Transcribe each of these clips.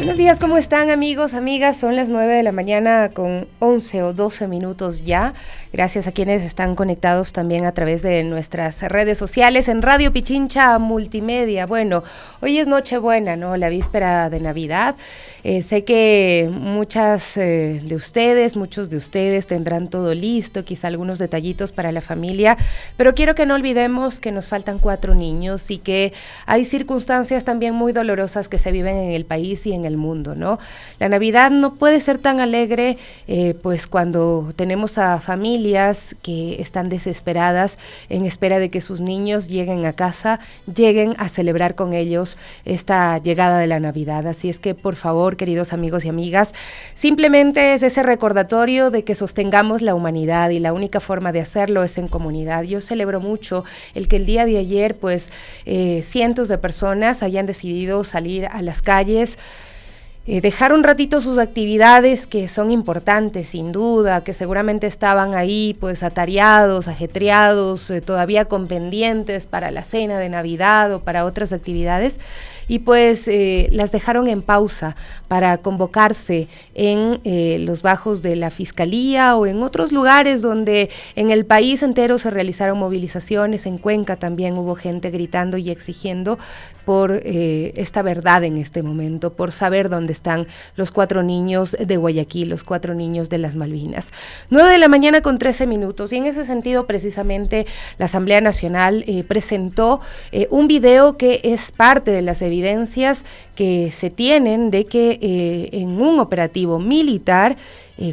Buenos días, ¿cómo están amigos, amigas? Son las 9 de la mañana con 11 o 12 minutos ya. Gracias a quienes están conectados también a través de nuestras redes sociales en Radio Pichincha Multimedia. Bueno, hoy es Nochebuena, ¿no? La víspera de Navidad. Sé que muchos de ustedes tendrán todo listo, quizá algunos detallitos para la familia, pero quiero que no olvidemos que nos faltan 4 niños y que hay circunstancias también muy dolorosas que se viven en el país y en el mundo, ¿no? La Navidad no puede ser tan alegre, pues cuando tenemos a familias que están desesperadas en espera de que sus niños lleguen a casa, lleguen a celebrar con ellos esta llegada de la Navidad. Así es que, por favor, queridos amigos y amigas, simplemente es ese recordatorio de que sostengamos la humanidad y la única forma de hacerlo es en comunidad. Yo celebro mucho el que el día de ayer, pues, cientos de personas hayan decidido salir a las calles, dejar un ratito sus actividades que son importantes, sin duda, que seguramente estaban ahí pues atareados, ajetreados, todavía con pendientes para la cena de Navidad o para otras actividades, y pues las dejaron en pausa para convocarse en los bajos de la Fiscalía o en otros lugares donde en el país entero se realizaron movilizaciones. En Cuenca también hubo gente gritando y exigiendo por esta verdad en este momento, por saber dónde están los 4 niños de Guayaquil, los 4 niños de las Malvinas. 9 de la mañana con 13 minutos, y en ese sentido precisamente la Asamblea Nacional presentó un video que es parte de las evidencias que se tienen de que en un operativo militar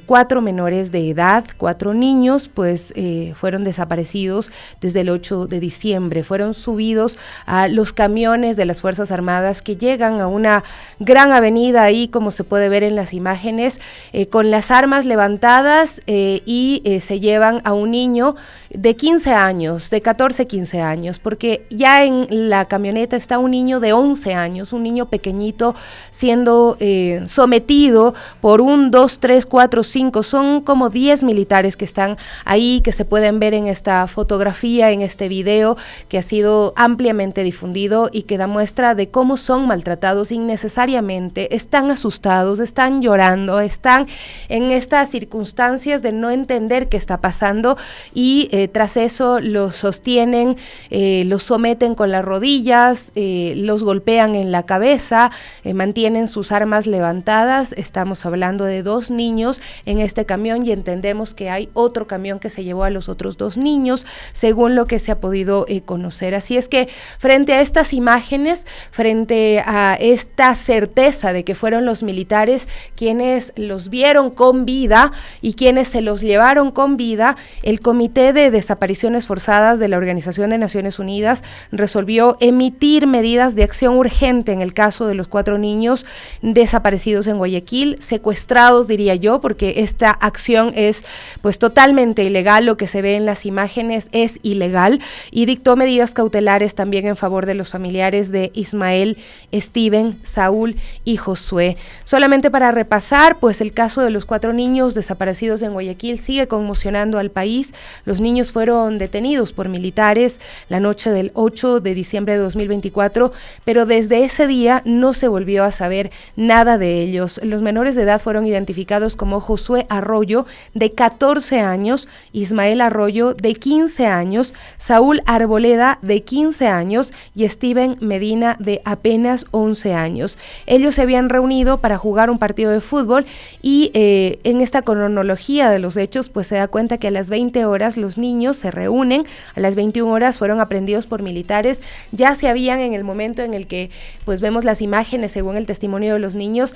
4 menores de edad, 4 niños, pues fueron desaparecidos desde el 8 de diciembre, fueron subidos a los camiones de las Fuerzas Armadas que llegan a una gran avenida ahí, como se puede ver en las imágenes, con las armas levantadas y se llevan a un niño de 15 años, de 14, 15 años, porque ya en la camioneta está un niño de 11 años, un niño pequeñito siendo sometido por 1, 2, 3, 4, 5, son como 10 militares que están ahí, que se pueden ver en esta fotografía, en este video que ha sido ampliamente difundido y que da muestra de cómo son maltratados innecesariamente, están asustados, están llorando, están en estas circunstancias de no entender qué está pasando y tras eso los sostienen, los someten con las rodillas, los golpean en la cabeza, mantienen sus armas levantadas. Estamos hablando de 2 niños en este camión y entendemos que hay otro camión que se llevó a los otros 2 niños, según lo que se ha podido conocer. Así es que frente a estas imágenes, frente a esta certeza de que fueron los militares quienes los vieron con vida y quienes se los llevaron con vida, el Comité de Desapariciones Forzadas de la Organización de Naciones Unidas resolvió emitir medidas de acción urgente en el caso de los 4 niños desaparecidos en Guayaquil, secuestrados diría yo, porque esta acción es pues totalmente ilegal, lo que se ve en las imágenes es ilegal, y dictó medidas cautelares también en favor de los familiares de Ismael, Steven, Saúl y Josué. Solamente para repasar, pues el caso de los 4 niños desaparecidos en Guayaquil sigue conmocionando al país. Los niños fueron detenidos por militares la noche del 8 de diciembre de 2024, pero desde ese día no se volvió a saber nada de ellos. Los menores de edad fueron identificados como Josué Arroyo, de 14 años, Ismael Arroyo, de 15 años, Saúl Arboleda, de 15 años, y Steven Medina, de apenas 11 años. Ellos se habían reunido para jugar un partido de fútbol y en esta cronología de los hechos, pues se da cuenta que a las 20 horas los niños se reúnen, a las 21 horas fueron aprendidos por militares, ya se habían en el momento en el que pues vemos las imágenes, según el testimonio de los niños,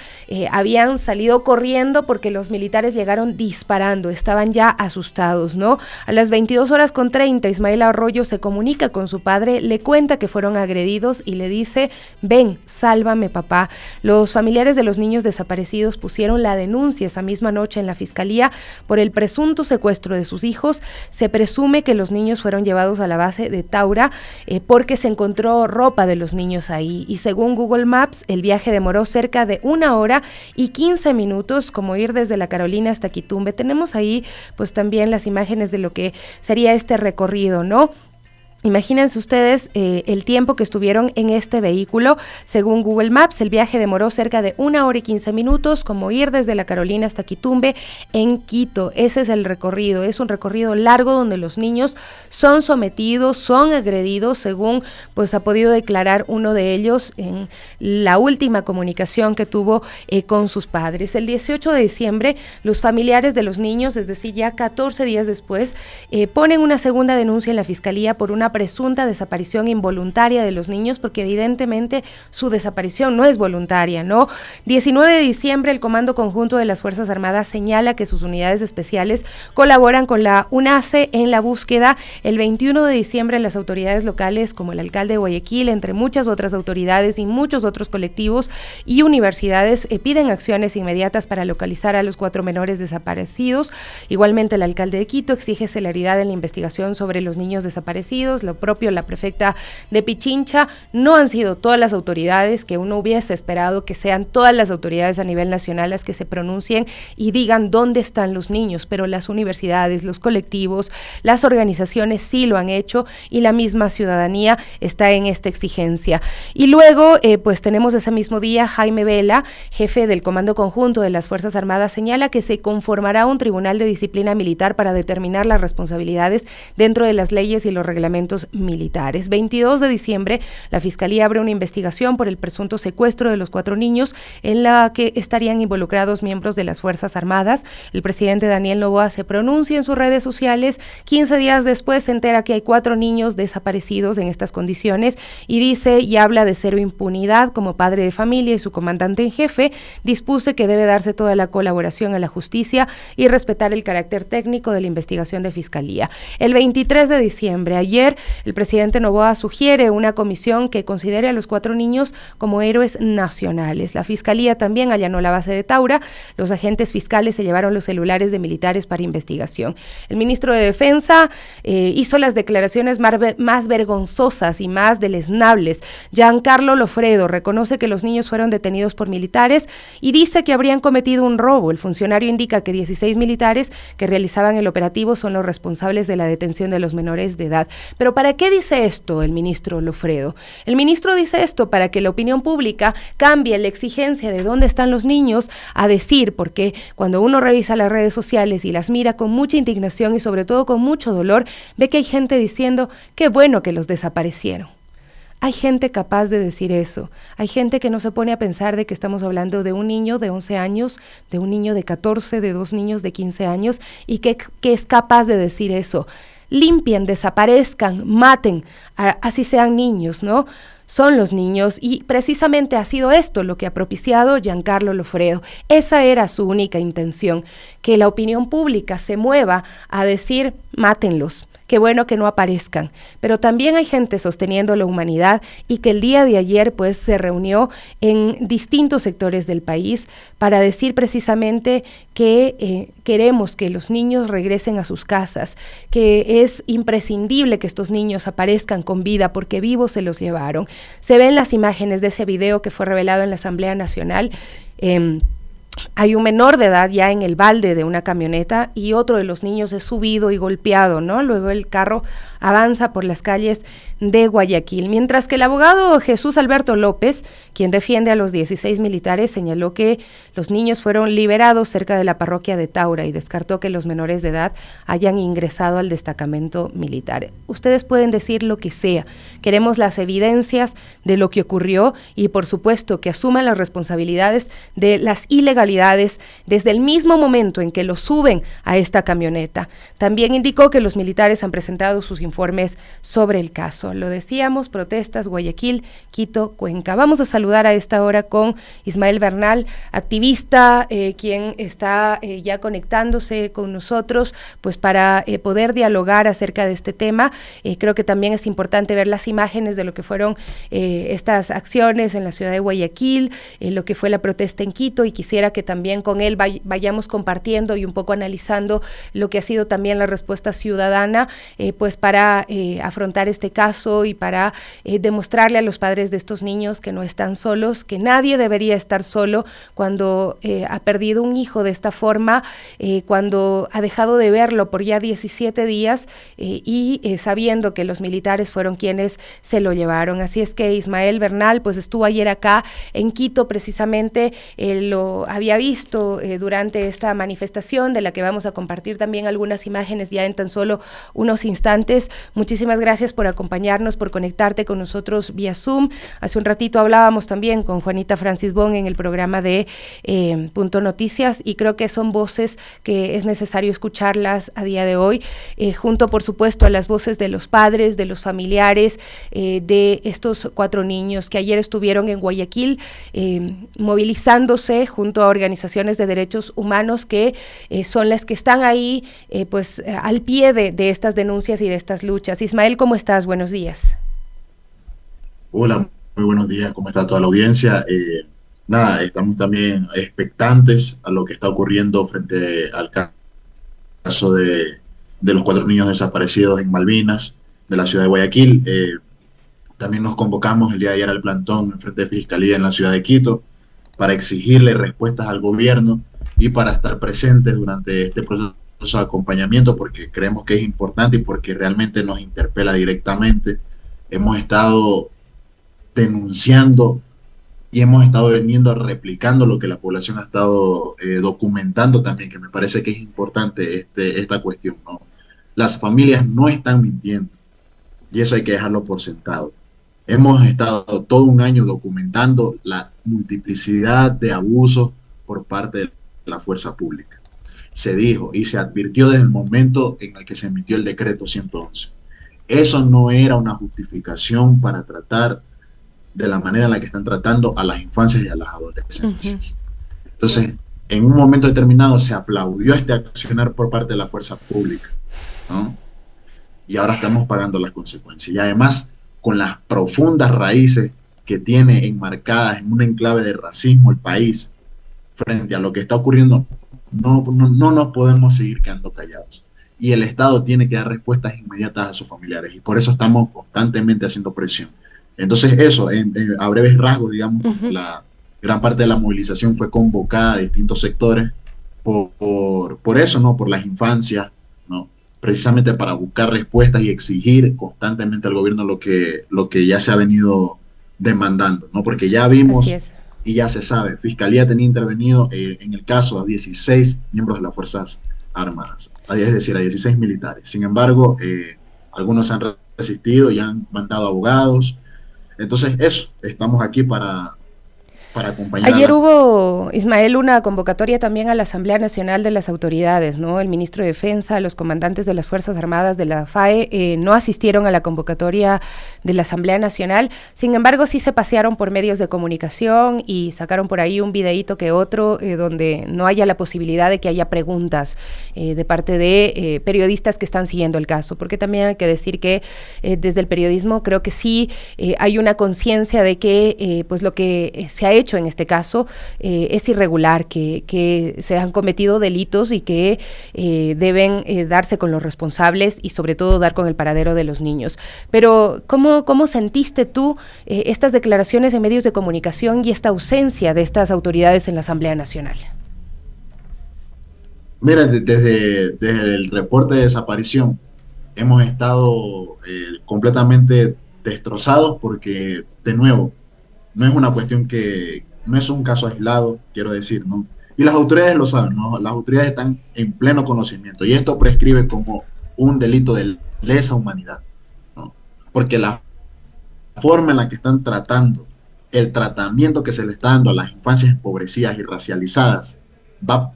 habían salido corriendo porque los militares llegaron disparando, estaban ya asustados, ¿no? A las 22:30, Ismael Arroyo se comunica con su padre, le cuenta que fueron agredidos y le dice: ven, sálvame papá. Los familiares de los niños desaparecidos pusieron la denuncia esa misma noche en la Fiscalía por el presunto secuestro de sus hijos. Se presume que los niños fueron llevados a la base de Taura porque se encontró ropa de los niños ahí, y según Google Maps el viaje demoró cerca de 1 hora y 15 minutos, como ir desde La Carolina hasta Quitumbe. Tenemos ahí pues también las imágenes de lo que sería este recorrido, ¿no? Imagínense ustedes el tiempo que estuvieron en este vehículo. Según Google Maps, el viaje demoró cerca de 1 hora y 15 minutos, como ir desde La Carolina hasta Quitumbe en Quito. Ese es el recorrido. Es un recorrido largo donde los niños son sometidos, son agredidos, según pues ha podido declarar uno de ellos en la última comunicación que tuvo con sus padres. El 18 de diciembre, los familiares de los niños, es decir, ya 14 días después, ponen una segunda denuncia en la Fiscalía por una presunta desaparición involuntaria de los niños, porque evidentemente su desaparición no es voluntaria, ¿no? 19 de diciembre, el Comando Conjunto de las Fuerzas Armadas señala que sus unidades especiales colaboran con la UNACE en la búsqueda. El 21 de diciembre, las autoridades locales, como el alcalde de Guayaquil, entre muchas otras autoridades y muchos otros colectivos y universidades, piden acciones inmediatas para localizar a los 4 menores desaparecidos. Igualmente, el alcalde de Quito exige celeridad en la investigación sobre los niños desaparecidos. Lo propio, la prefecta de Pichincha. No han sido todas las autoridades que uno hubiese esperado que sean todas las autoridades a nivel nacional las que se pronuncien y digan dónde están los niños, pero las universidades, los colectivos, las organizaciones sí lo han hecho y la misma ciudadanía está en esta exigencia. Y luego, pues tenemos ese mismo día, Jaime Vela, jefe del Comando Conjunto de las Fuerzas Armadas, señala que se conformará un tribunal de disciplina militar para determinar las responsabilidades dentro de las leyes y los reglamentos militares. 22 de diciembre, la Fiscalía abre una investigación por el presunto secuestro de los 4 niños en la que estarían involucrados miembros de las Fuerzas Armadas. El presidente Daniel Noboa se pronuncia en sus redes sociales. 15 días después se entera que hay 4 niños desaparecidos en estas condiciones y dice y habla de cero impunidad. Como padre de familia y su comandante en jefe, dispuse que debe darse toda la colaboración a la justicia y respetar el carácter técnico de la investigación de Fiscalía. El 23 de diciembre, ayer, el presidente Noboa sugiere una comisión que considere a los 4 niños como héroes nacionales. La Fiscalía también allanó la base de Taura. Los agentes fiscales se llevaron los celulares de militares para investigación. El ministro de Defensa hizo las declaraciones más vergonzosas y más deleznables. Giancarlo Lofredo reconoce que los niños fueron detenidos por militares y dice que habrían cometido un robo. El funcionario indica que 16 militares que realizaban el operativo son los responsables de la detención de los menores de edad. Pero ¿para qué dice esto el ministro Lofredo? El ministro dice esto para que la opinión pública cambie la exigencia de dónde están los niños a decir, porque cuando uno revisa las redes sociales y las mira con mucha indignación y sobre todo con mucho dolor, ve que hay gente diciendo qué bueno que los desaparecieron. Hay gente capaz de decir eso. Hay gente que no se pone a pensar de que estamos hablando de un niño de 11 años, de un niño de 14, de 2 niños de 15 años y que es capaz de decir eso. Limpien, desaparezcan, maten, así sean niños, ¿no? Son los niños y precisamente ha sido esto lo que ha propiciado Giancarlo Lofredo. Esa era su única intención, que la opinión pública se mueva a decir mátenlos. Qué bueno que no aparezcan, pero también hay gente sosteniendo la humanidad y que el día de ayer pues se reunió en distintos sectores del país para decir precisamente que queremos que los niños regresen a sus casas, que es imprescindible que estos niños aparezcan con vida porque vivos se los llevaron. Se ven las imágenes de ese video que fue revelado en la Asamblea Nacional. Hay un menor de edad ya en el balde de una camioneta y otro de los niños es subido y golpeado, ¿no? Luego el carro avanza por las calles de Guayaquil. Mientras que el abogado Jesús Alberto López, quien defiende a los 16 militares, señaló que los niños fueron liberados cerca de la parroquia de Taura y descartó que los menores de edad hayan ingresado al destacamento militar. Ustedes pueden decir lo que sea. Queremos las evidencias de lo que ocurrió y, por supuesto, que asuman las responsabilidades de las ilegalidades desde el mismo momento en que los suben a esta camioneta. También indicó que los militares han presentado sus informes sobre el caso. Lo decíamos, protestas, Guayaquil, Quito, Cuenca. Vamos a saludar a esta hora con Ismael Bernal, activista, quien está ya conectándose con nosotros, pues para poder dialogar acerca de este tema. Creo que también es importante ver las imágenes de lo que fueron estas acciones en la ciudad de Guayaquil, lo que fue la protesta en Quito, y quisiera que también con él vayamos compartiendo y un poco analizando lo que ha sido también la respuesta ciudadana, pues para para afrontar este caso y para demostrarle a los padres de estos niños que no están solos, que nadie debería estar solo cuando ha perdido un hijo de esta forma, cuando ha dejado de verlo por ya 17 días y sabiendo que los militares fueron quienes se lo llevaron. Así es que Ismael Bernal pues estuvo ayer acá en Quito precisamente, lo había visto durante esta manifestación de la que vamos a compartir también algunas imágenes ya en tan solo unos instantes. Muchísimas gracias por acompañarnos, por conectarte con nosotros vía Zoom. Hace un ratito hablábamos también con Juanita Francis Bon en el programa de Punto Noticias y creo que son voces que es necesario escucharlas a día de hoy, junto por supuesto a las voces de los padres, de los familiares de estos 4 niños que ayer estuvieron en Guayaquil movilizándose junto a organizaciones de derechos humanos que son las que están ahí pues al pie de estas denuncias y de estas luchas. Ismael, ¿cómo estás? Buenos días. Hola, muy buenos días, ¿cómo está toda la audiencia? Nada, estamos también expectantes a lo que está ocurriendo frente al caso de los 4 niños desaparecidos en Malvinas, de la ciudad de Guayaquil. También nos convocamos el día de ayer al plantón en frente de Fiscalía en la ciudad de Quito para exigirle respuestas al gobierno y para estar presentes durante este proceso de acompañamiento, porque creemos que es importante y porque realmente nos interpela directamente. Hemos estado denunciando y hemos estado veniendo replicando lo que la población ha estado documentando también, que me parece que es importante esta cuestión, ¿no? Las familias no están mintiendo y eso hay que dejarlo por sentado. Hemos estado todo un año documentando la multiplicidad de abusos por parte de la fuerza pública. Se dijo y se advirtió desde el momento en el que se emitió el decreto 111. Eso no era una justificación para tratar de la manera en la que están tratando a las infancias y a las adolescencias. Entonces, en un momento determinado se aplaudió este accionar por parte de la fuerza pública, ¿no? Y ahora estamos pagando las consecuencias. Y además, con las profundas raíces que tiene enmarcadas en un enclave de racismo el país, frente a lo que está ocurriendo, no nos podemos seguir quedando callados. Y el Estado tiene que dar respuestas inmediatas a sus familiares. Y por eso estamos constantemente haciendo presión. Entonces eso, a breves rasgos, digamos, la gran parte de la movilización fue convocada a distintos sectores por eso, ¿no? Por las infancias, ¿no? Precisamente para buscar respuestas y exigir constantemente al gobierno lo que ya se ha venido demandando, ¿no? Porque ya vimos y ya se sabe, Fiscalía tenía intervenido en el caso a 16 miembros de las Fuerzas Armadas, es decir, a 16 militares. Sin embargo, algunos han resistido y han mandado abogados. Entonces eso, estamos aquí para acompañar. Ayer hubo, Ismael, una convocatoria también a la Asamblea Nacional de las Autoridades, ¿no? El ministro de Defensa, los comandantes de las Fuerzas Armadas de la FAE no asistieron a la convocatoria de la Asamblea Nacional, sin embargo sí se pasearon por medios de comunicación y sacaron por ahí un videíto que otro donde no haya la posibilidad de que haya preguntas de parte de periodistas que están siguiendo el caso, porque también hay que decir que desde el periodismo creo que sí hay una conciencia de que pues lo que se ha hecho en este caso es irregular, que se han cometido delitos y que deben darse con los responsables y sobre todo dar con el paradero de los niños. Pero ¿cómo sentiste tú estas declaraciones en medios de comunicación y esta ausencia de estas autoridades en la Asamblea Nacional? Mira, desde el reporte de desaparición hemos estado completamente destrozados porque, de nuevo, no es una cuestión no es un caso aislado, quiero decir, ¿no? Y las autoridades lo saben, ¿no? Las autoridades están en pleno conocimiento y esto prescribe como un delito de lesa humanidad, ¿no? Porque la forma en la que están tratando, el tratamiento que se le está dando a las infancias empobrecidas y racializadas, va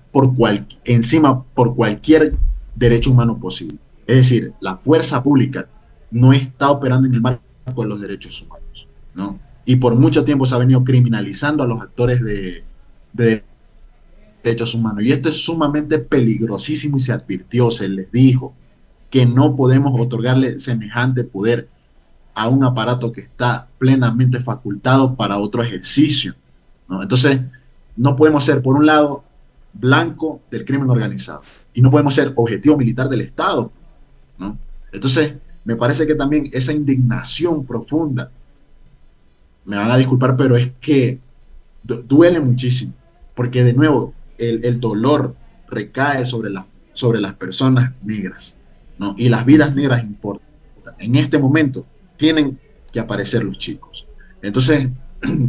encima por cualquier derecho humano posible. Es decir, la fuerza pública no está operando en el marco de los derechos humanos, ¿no? Y por mucho tiempo se ha venido criminalizando a los actores de derechos humanos. Y esto es sumamente peligrosísimo y se advirtió, se les dijo que no podemos otorgarle semejante poder a un aparato que está plenamente facultado para otro ejercicio, ¿no? Entonces, no podemos ser, por un lado, blanco del crimen organizado y no podemos ser objetivo militar del Estado, ¿no? Entonces, me parece que también esa indignación profunda, me van a disculpar, pero es que duele muchísimo, porque de nuevo el dolor recae sobre las personas negras, ¿no? Y las vidas negras importan. En este momento tienen que aparecer los chicos. Entonces,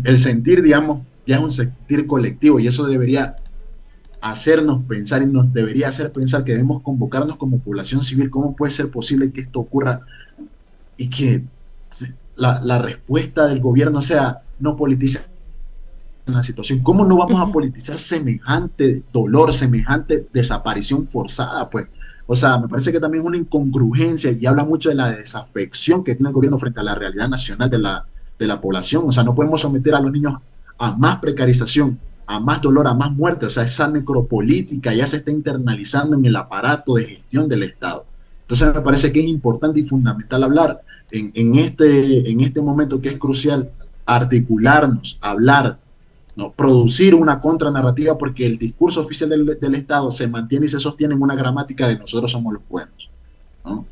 el sentir, digamos, ya es un sentir colectivo y eso debería hacernos pensar y nos debería hacer pensar que debemos convocarnos como población civil. ¿Cómo puede ser posible que esto ocurra y que la respuesta del gobierno sea no politizar la situación? ¿Cómo no vamos a politizar semejante dolor, semejante desaparición forzada? Pues, o sea, me parece que también es una incongruencia y habla mucho de la desafección que tiene el gobierno frente a la realidad nacional de la población. O sea, no podemos someter a los niños a más precarización, a más dolor, a más muerte. O sea, esa necropolítica ya se está internalizando en el aparato de gestión del Estado. Entonces, me parece que es importante y fundamental hablar en este momento que es crucial, articularnos, hablar, ¿no? Producir una contranarrativa, porque el discurso oficial del Estado se mantiene y se sostiene en una gramática de nosotros somos los buenos, ¿no?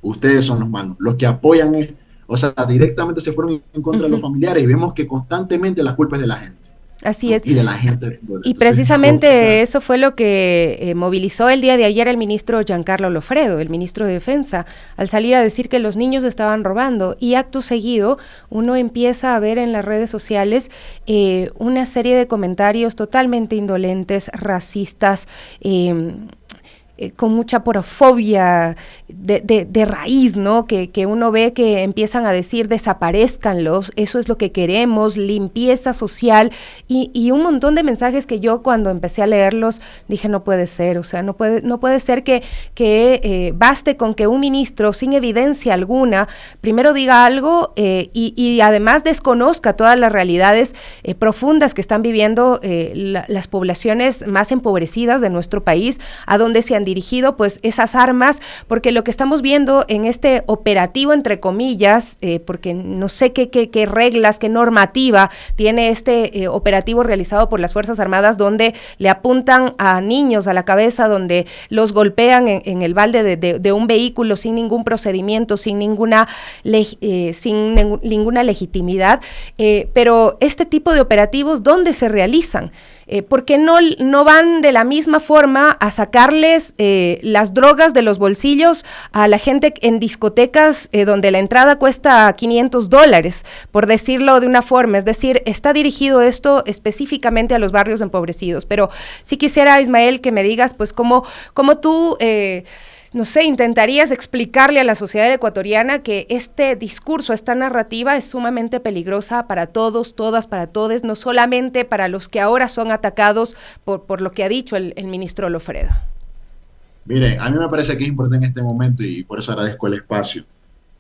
Ustedes son los malos. Los que apoyan es, o sea, directamente se fueron en contra de los familiares y vemos que constantemente la culpa es de la gente. Así ¿No? es. Y de la gente. Y precisamente eso fue lo que movilizó el día de ayer el ministro Giancarlo Lofredo, el ministro de Defensa, al salir a decir que los niños estaban robando. Y acto seguido uno empieza a ver en las redes sociales una serie de comentarios totalmente indolentes, racistas, con mucha porofobia de raíz, ¿no? Que uno ve que empiezan a decir desaparezcanlos, eso es lo que queremos, limpieza social y un montón de mensajes que yo cuando empecé a leerlos dije no puede ser, o sea, no puede ser que baste con que un ministro sin evidencia alguna primero diga algo y además desconozca todas las realidades profundas que están viviendo las poblaciones más empobrecidas de nuestro país, a donde se han dirigido pues esas armas, porque lo que estamos viendo en este operativo entre comillas, porque no sé qué reglas, qué normativa tiene este operativo realizado por las Fuerzas Armadas, donde le apuntan a niños a la cabeza, donde los golpean en el balde de un vehículo sin ningún procedimiento, sin ninguna legitimidad, pero este tipo de operativos, ¿dónde se realizan? ¿Por qué no van de la misma forma a sacarles las drogas de los bolsillos a la gente en discotecas donde la entrada cuesta $500, por decirlo de una forma? Es decir, está dirigido esto específicamente a los barrios empobrecidos. Pero sí quisiera, Ismael, que me digas, pues, cómo tú... no sé, intentarías explicarle a la sociedad ecuatoriana que este discurso, esta narrativa es sumamente peligrosa para todos, todas, para todes, no solamente para los que ahora son atacados por lo que ha dicho el ministro Lofredo. Mire, a mí me parece que es importante en este momento y por eso agradezco el espacio.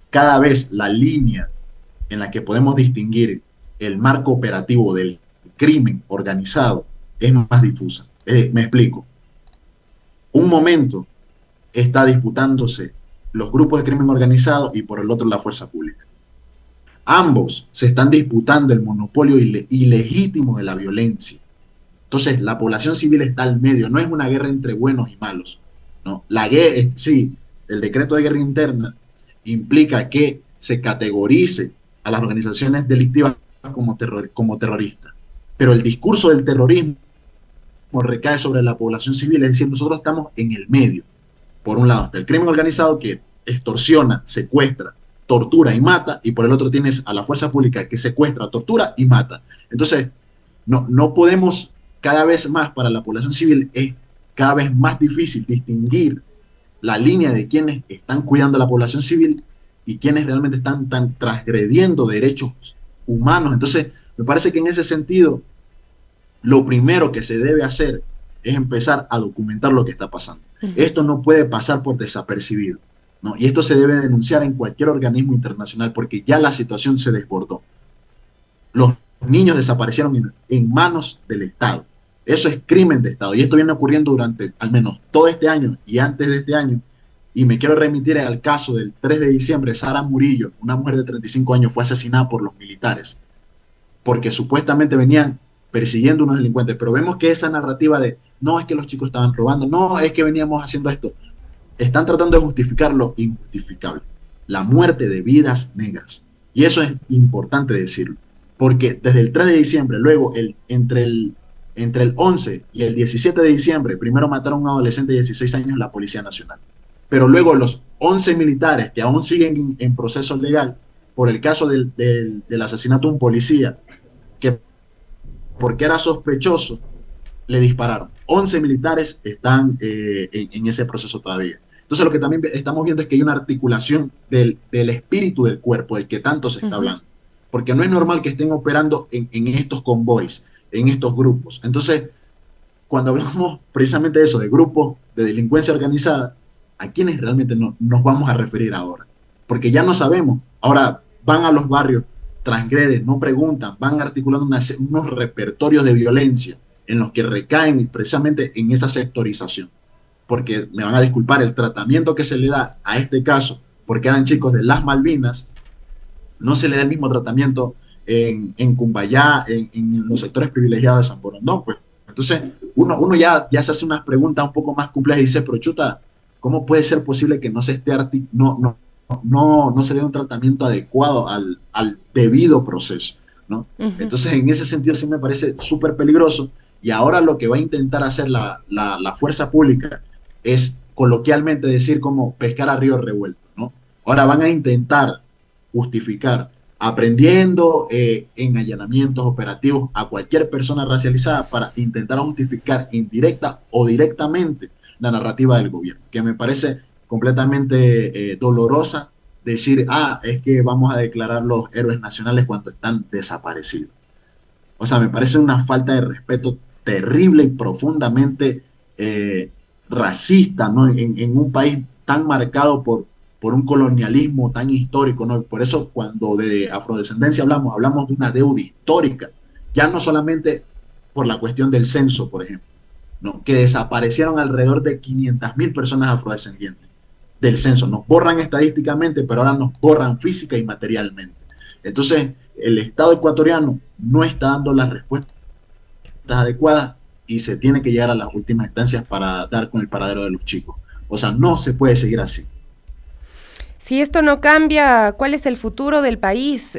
Cada vez la línea en la que podemos distinguir el marco operativo del crimen organizado es más difusa. Me explico. Un momento está disputándose los grupos de crimen organizado y por el otro la fuerza pública. Ambos se están disputando el monopolio ilegítimo de la violencia. Entonces, la población civil está al medio, no es una guerra entre buenos y malos, ¿no? La guerra, sí, el decreto de guerra interna implica que se categorice a las organizaciones delictivas como terroristas, pero el discurso del terrorismo recae sobre la población civil, es decir, nosotros estamos en el medio. Por un lado está el crimen organizado que extorsiona, secuestra, tortura y mata, y por el otro tienes a la fuerza pública que secuestra, tortura y mata. Entonces, no podemos, cada vez más para la población civil es cada vez más difícil distinguir la línea de quienes están cuidando a la población civil y quienes realmente están transgrediendo derechos humanos. Entonces, me parece que en ese sentido, lo primero que se debe hacer es empezar a documentar lo que está pasando. Esto no puede pasar por desapercibido, ¿no? Y esto se debe denunciar en cualquier organismo internacional porque ya la situación se desbordó. Los niños desaparecieron en manos del Estado. Eso es crimen de Estado y esto viene ocurriendo durante al menos todo este año y antes de este año. Y me quiero remitir al caso del 3 de diciembre, Sara Murillo, una mujer de 35 años, fue asesinada por los militares porque supuestamente venían persiguiendo unos delincuentes, pero vemos que esa narrativa de no es que los chicos estaban robando, no es que veníamos haciendo esto, están tratando de justificar lo injustificable. la muerte de vidas negras. Y eso es importante decirlo, porque desde el 3 de diciembre, luego entre el 11 y el 17 de diciembre, primero mataron a un adolescente de 16 años en la Policía Nacional. Pero luego los 11 militares que aún siguen en proceso legal por el caso del asesinato de un policía, que porque era sospechoso, le dispararon. 11 militares están en ese proceso todavía. Entonces lo que también estamos viendo es que hay una articulación del espíritu del cuerpo, del que tanto se está hablando. Porque no es normal que estén operando en estos convoys, en estos grupos. Entonces, cuando hablamos precisamente de eso, de grupos de delincuencia organizada, ¿a quiénes realmente nos vamos a referir ahora? Porque ya no sabemos. Ahora van a los barrios, transgreden, no preguntan, van articulando unos repertorios de violencia en los que recaen precisamente en esa sectorización. Porque me van a disculpar, el tratamiento que se le da a este caso, porque eran chicos de las Malvinas, no se le da el mismo tratamiento en Cumbayá, en los sectores privilegiados de San Borondón. Pues. Entonces, uno ya se hace unas preguntas un poco más complejas y dice, pero chuta, ¿cómo puede ser posible que no se esté no se le dé un tratamiento adecuado al debido proceso? ¿No? Entonces, en ese sentido sí me parece súper peligroso. Y ahora lo que va a intentar hacer la fuerza pública es coloquialmente decir como pescar a río revuelto, ¿no? Ahora van a intentar justificar aprendiendo en allanamientos operativos a cualquier persona racializada para intentar justificar indirecta o directamente la narrativa del gobierno, que me parece completamente dolorosa decir, es que vamos a declarar los héroes nacionales cuando están desaparecidos. O sea, me parece una falta de respeto terrible y profundamente racista, ¿no? En un país tan marcado por un colonialismo tan histórico, ¿no? Por eso cuando de afrodescendencia hablamos de una deuda histórica, ya no solamente por la cuestión del censo, por ejemplo, ¿no? Que desaparecieron alrededor de 500.000 personas afrodescendientes del censo. Nos borran estadísticamente, pero ahora nos borran física y materialmente. Entonces, el Estado ecuatoriano no está dando las respuestas adecuadas y se tiene que llegar a las últimas instancias para dar con el paradero de los chicos. O sea, no se puede seguir así. Si esto no cambia, ¿cuál es el futuro del país,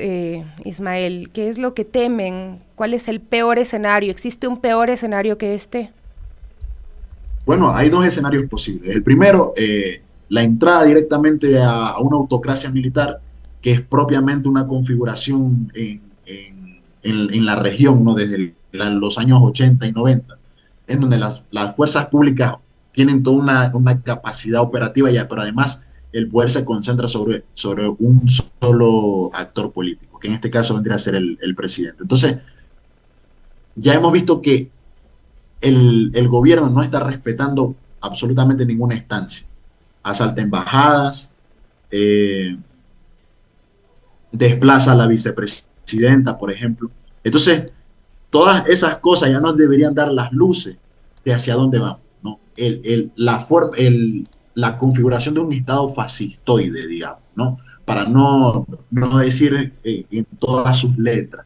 Ismael? ¿Qué es lo que temen? ¿Cuál es el peor escenario? ¿Existe un peor escenario que este? Bueno, hay dos escenarios posibles. El primero, la entrada directamente a una autocracia militar, que es propiamente una configuración en la región, ¿no? Desde los años 80 y 90, en donde las fuerzas públicas tienen toda una capacidad operativa, pero además el poder se concentra sobre un solo actor político, que en este caso vendría a ser el presidente. Entonces, ya hemos visto que el gobierno no está respetando absolutamente ninguna instancia. Asalta embajadas, desplaza a la vicepresidenta, por ejemplo. Entonces, todas esas cosas ya nos deberían dar las luces de hacia dónde vamos, ¿no? La configuración de un Estado fascistoide, digamos, ¿no? Para no decir en todas sus letras.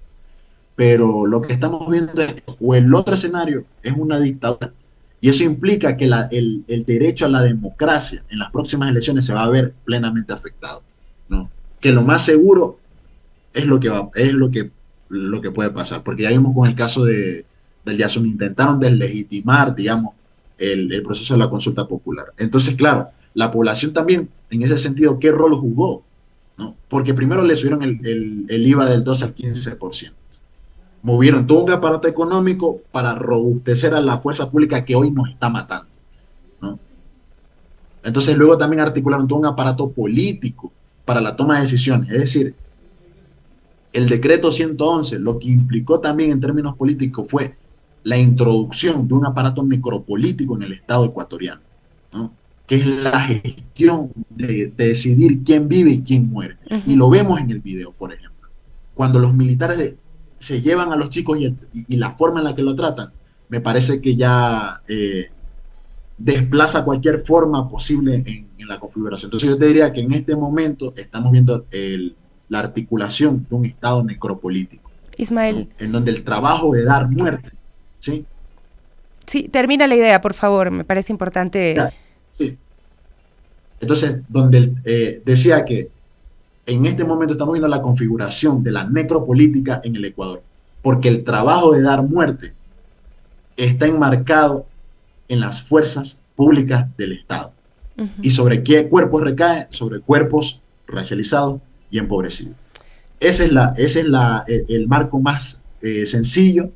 Pero lo que estamos viendo es, o el otro escenario es una dictadura, y eso implica que el derecho a la democracia en las próximas elecciones se va a ver plenamente afectado, ¿no? Que lo más seguro es lo que puede pasar, porque ya vimos con el caso del Yasuni, intentaron deslegitimar, digamos, el proceso de la consulta popular. Entonces, claro, la población también, en ese sentido, ¿qué rol jugó? ¿No? Porque primero le subieron el IVA del 12 al 15%. Movieron todo un aparato económico para robustecer a la fuerza pública que hoy nos está matando, ¿no? Entonces luego también articularon todo un aparato político para la toma de decisiones. Es decir, el decreto 111 lo que implicó también en términos políticos fue la introducción de un aparato necropolítico en el Estado ecuatoriano, ¿no? Que es la gestión de decidir quién vive y quién muere. Y lo vemos en el video, por ejemplo. Cuando los militares se llevan a los chicos y la forma en la que lo tratan, me parece que ya desplaza cualquier forma posible en la configuración. Entonces yo te diría que en este momento estamos viendo la articulación de un Estado necropolítico, Ismael, ¿no? En donde el trabajo de dar muerte, ¿sí? Sí, termina la idea, por favor, me parece importante. Ya, sí. Entonces, donde decía que en este momento estamos viendo la configuración de la necropolítica en el Ecuador, porque el trabajo de dar muerte está enmarcado en las fuerzas públicas del Estado. Uh ¿Y -huh. sobre qué cuerpos recae? Sobre cuerpos racializados y empobrecidos. Ese es el marco más sencillo,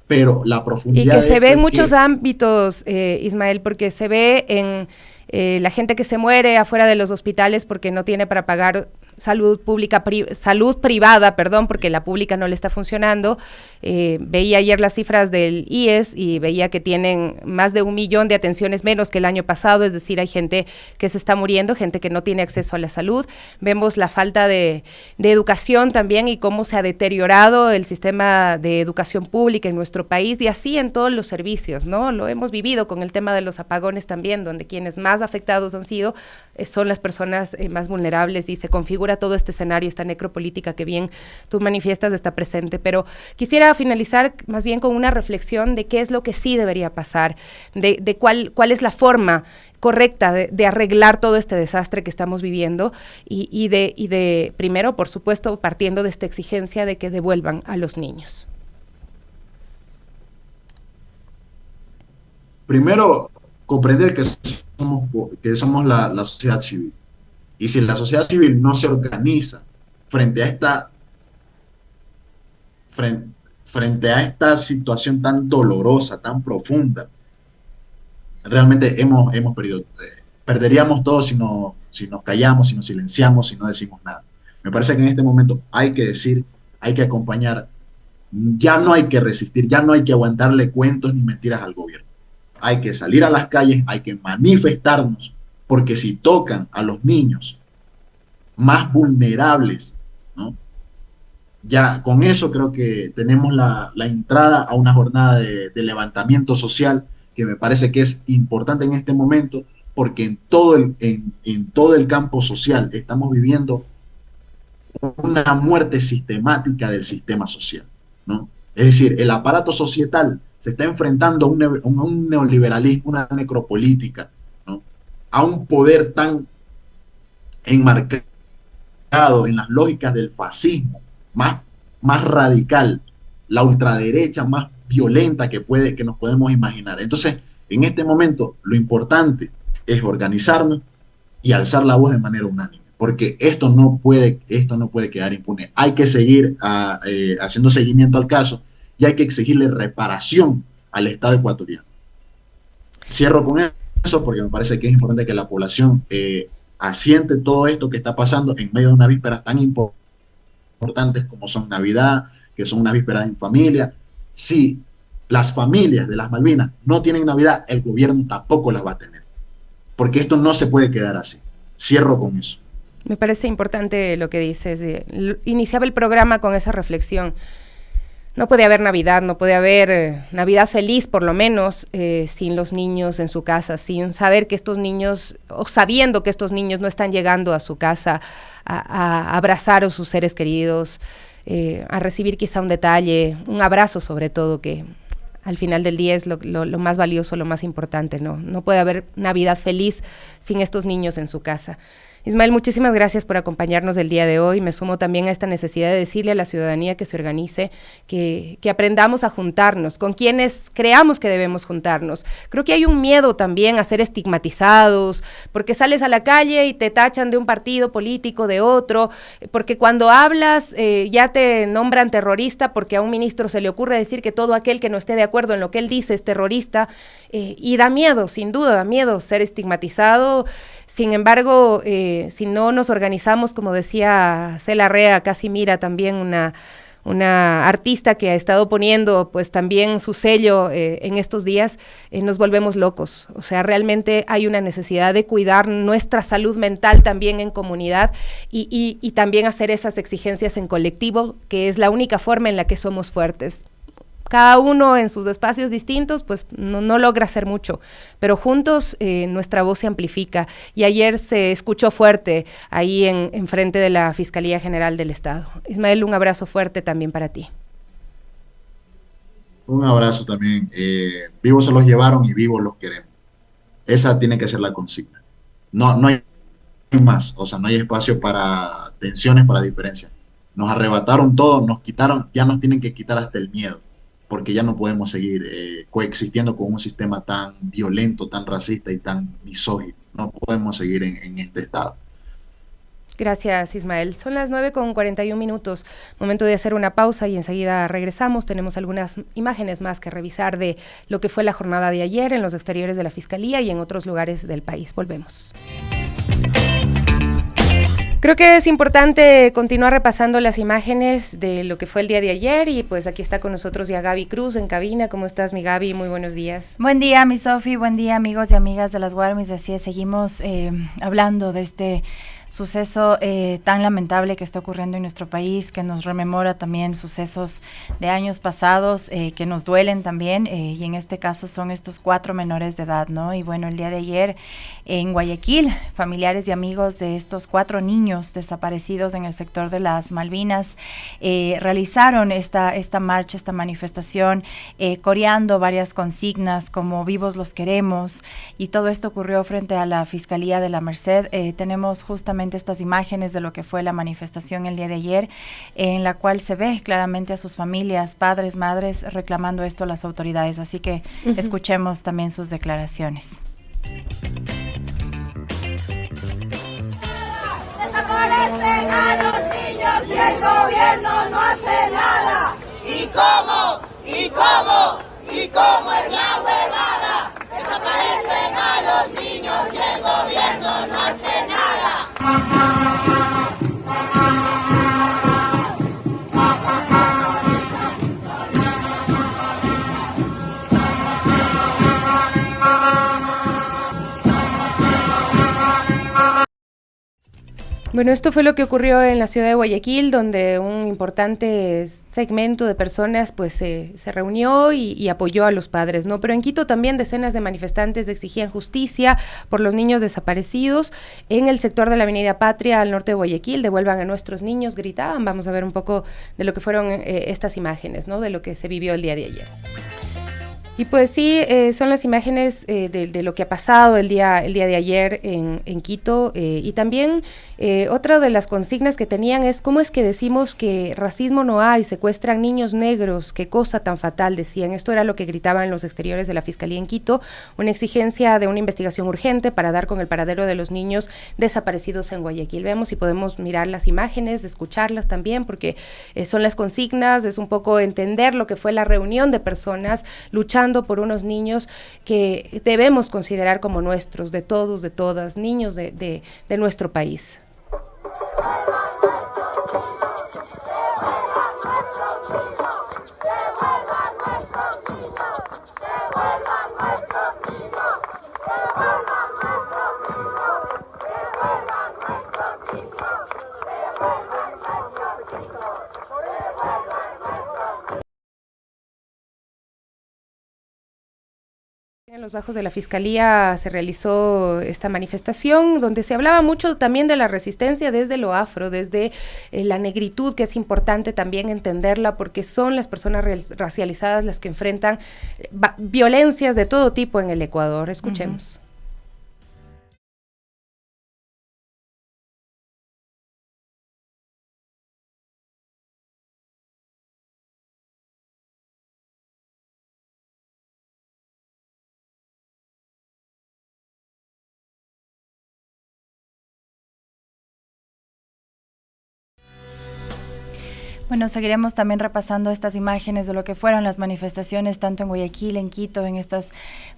pero la Y profundidad que de se ve esto en es muchos que, ámbitos, Ismael, porque se ve en la gente que se muere afuera de los hospitales porque no tiene para pagar salud pública, salud privada, perdón, porque la pública no le está funcionando. Veía ayer las cifras del IES y veía que tienen más de 1 millón de atenciones menos que el año pasado, es decir, hay gente que se está muriendo, gente que no tiene acceso a la salud. Vemos la falta de educación también y cómo se ha deteriorado el sistema de educación pública en nuestro país y así en todos los servicios, ¿no? Lo hemos vivido con el tema de los apagones también, donde quienes más afectados han sido son las personas más vulnerables y se configura todo este escenario, esta necropolítica que bien tú manifiestas está presente. Pero quisiera finalizar más bien con una reflexión de qué es lo que sí debería pasar, de cuál es la forma correcta de arreglar todo este desastre que estamos viviendo y de, primero, por supuesto, partiendo de esta exigencia de que devuelvan a los niños. primero, comprender que somos la sociedad civil. Y si la sociedad civil no se organiza frente a esta, frente, frente a esta situación tan dolorosa, tan profunda, realmente hemos perdido. Perderíamos todo si nos callamos, si nos silenciamos, si no decimos nada. Me parece que en este momento hay que decir, hay que acompañar, ya no hay que resistir, ya no hay que aguantarle cuentos ni mentiras al gobierno. Hay que salir a las calles, hay que manifestarnos, porque si tocan a los niños más vulnerables, ¿no? Ya con eso creo que tenemos la entrada a una jornada de levantamiento social que me parece que es importante en este momento porque en todo el campo social estamos viviendo una muerte sistemática del sistema social, ¿no? Es decir, el aparato societal se está enfrentando a un neoliberalismo, una necropolítica, ¿no? A un poder tan enmarcado en las lógicas del fascismo, más radical, la ultraderecha más violenta que nos podemos imaginar. Entonces, en este momento, lo importante es organizarnos y alzar la voz de manera unánime, porque esto no puede quedar impune. Hay que seguir haciendo seguimiento al caso y hay que exigirle reparación al Estado ecuatoriano. Cierro con eso porque me parece que es importante que la población asiente todo esto que está pasando en medio de unas vísperas tan importantes como son Navidad, que son unas vísperas en familia. Si las familias de las Malvinas no tienen Navidad, el gobierno tampoco las va a tener, porque esto no se puede quedar así. Cierro con eso. Me parece importante lo que dices. Iniciaba el programa con esa reflexión. No puede haber Navidad, no puede haber Navidad feliz, por lo menos, sin los niños en su casa, sin saber que estos niños, o sabiendo que estos niños no están llegando a su casa a abrazar a sus seres queridos, a recibir quizá un detalle, un abrazo sobre todo, que al final del día es lo más valioso, lo más importante, ¿no? No puede haber Navidad feliz sin estos niños en su casa. Ismael, muchísimas gracias por acompañarnos el día de hoy. Me sumo también a esta necesidad de decirle a la ciudadanía que se organice, que aprendamos a juntarnos, con quienes creamos que debemos juntarnos. Creo que hay un miedo también a ser estigmatizados, porque sales a la calle y te tachan de un partido político, de otro, porque cuando hablas ya te nombran terrorista, porque a un ministro se le ocurre decir que todo aquel que no esté de acuerdo en lo que él dice es terrorista, y da miedo, sin duda, da miedo ser estigmatizado. Sin embargo, si no nos organizamos, como decía Cela Rea Casimira, también una artista que ha estado poniendo pues también su sello en estos días, nos volvemos locos. O sea, realmente hay una necesidad de cuidar nuestra salud mental también en comunidad y también hacer esas exigencias en colectivo, que es la única forma en la que somos fuertes. Cada uno en sus espacios distintos, pues no logra hacer mucho, pero juntos nuestra voz se amplifica. Y ayer se escuchó fuerte ahí en frente de la Fiscalía General del Estado. Ismael, un abrazo fuerte también para ti. Un abrazo también. Vivos se los llevaron y vivos los queremos. Esa tiene que ser la consigna. No hay más, o sea, no hay espacio para tensiones, para diferencias. Nos arrebataron todo, nos quitaron, ya nos tienen que quitar hasta el miedo, porque ya no podemos seguir coexistiendo con un sistema tan violento, tan racista y tan misógino. No podemos seguir en este estado. Gracias, Ismael. Son las 9:41. Momento de hacer una pausa y enseguida regresamos. Tenemos algunas imágenes más que revisar de lo que fue la jornada de ayer en los exteriores de la Fiscalía y en otros lugares del país. Volvemos. Creo que es importante continuar repasando las imágenes de lo que fue el día de ayer y pues aquí está con nosotros ya Gaby Cruz en cabina. ¿Cómo estás, mi Gaby? Muy buenos días. Buen día, mi Sofi. Buen día, amigos y amigas de las Guarmis. Así es, seguimos hablando de este suceso tan lamentable que está ocurriendo en nuestro país, que nos rememora también sucesos de años pasados, que nos duelen también, y en este caso son estos 4 menores de edad, ¿no? Y bueno, el día de ayer en Guayaquil, familiares y amigos de estos 4 niños desaparecidos en el sector de las Malvinas realizaron esta marcha, esta manifestación, coreando varias consignas como "Vivos los queremos", y todo esto ocurrió frente a la Fiscalía de la Merced. Tenemos justamente estas imágenes de lo que fue la manifestación el día de ayer, en la cual se ve claramente a sus familias, padres, madres, reclamando esto a las autoridades. Así que escuchemos también sus declaraciones. Desaparecen a los niños y el gobierno no hace nada. ¿Y cómo? ¿Y cómo? ¿Y cómo es la huevada? Desaparecen a los niños y el gobierno no hace nada. Bueno, esto fue lo que ocurrió en la ciudad de Guayaquil, donde un importante segmento de personas pues se reunió y apoyó a los padres, ¿no? Pero en Quito también decenas de manifestantes exigían justicia por los niños desaparecidos en el sector de la Avenida Patria al norte de Guayaquil. Devuelvan a nuestros niños, gritaban. Vamos a ver un poco de lo que fueron estas imágenes, ¿no? De lo que se vivió el día de ayer. Y pues sí, son las imágenes de lo que ha pasado el día de ayer en Quito, y también otra de las consignas que tenían es cómo es que decimos que racismo no hay, secuestran niños negros, qué cosa tan fatal, decían. Esto era lo que gritaban en los exteriores de la Fiscalía en Quito, una exigencia de una investigación urgente para dar con el paradero de los niños desaparecidos en Guayaquil. Veamos si podemos mirar las imágenes, escucharlas también, porque son las consignas, es un poco entender lo que fue la reunión de personas luchando por unos niños que debemos considerar como nuestros, de todos, de todas, niños de nuestro país. En los bajos de la Fiscalía se realizó esta manifestación donde se hablaba mucho también de la resistencia desde lo afro, desde la negritud, que es importante también entenderla porque son las personas racializadas las que enfrentan violencias de todo tipo en el Ecuador. Escuchemos. Bueno, seguiremos también repasando estas imágenes de lo que fueron las manifestaciones tanto en Guayaquil, en Quito, en estas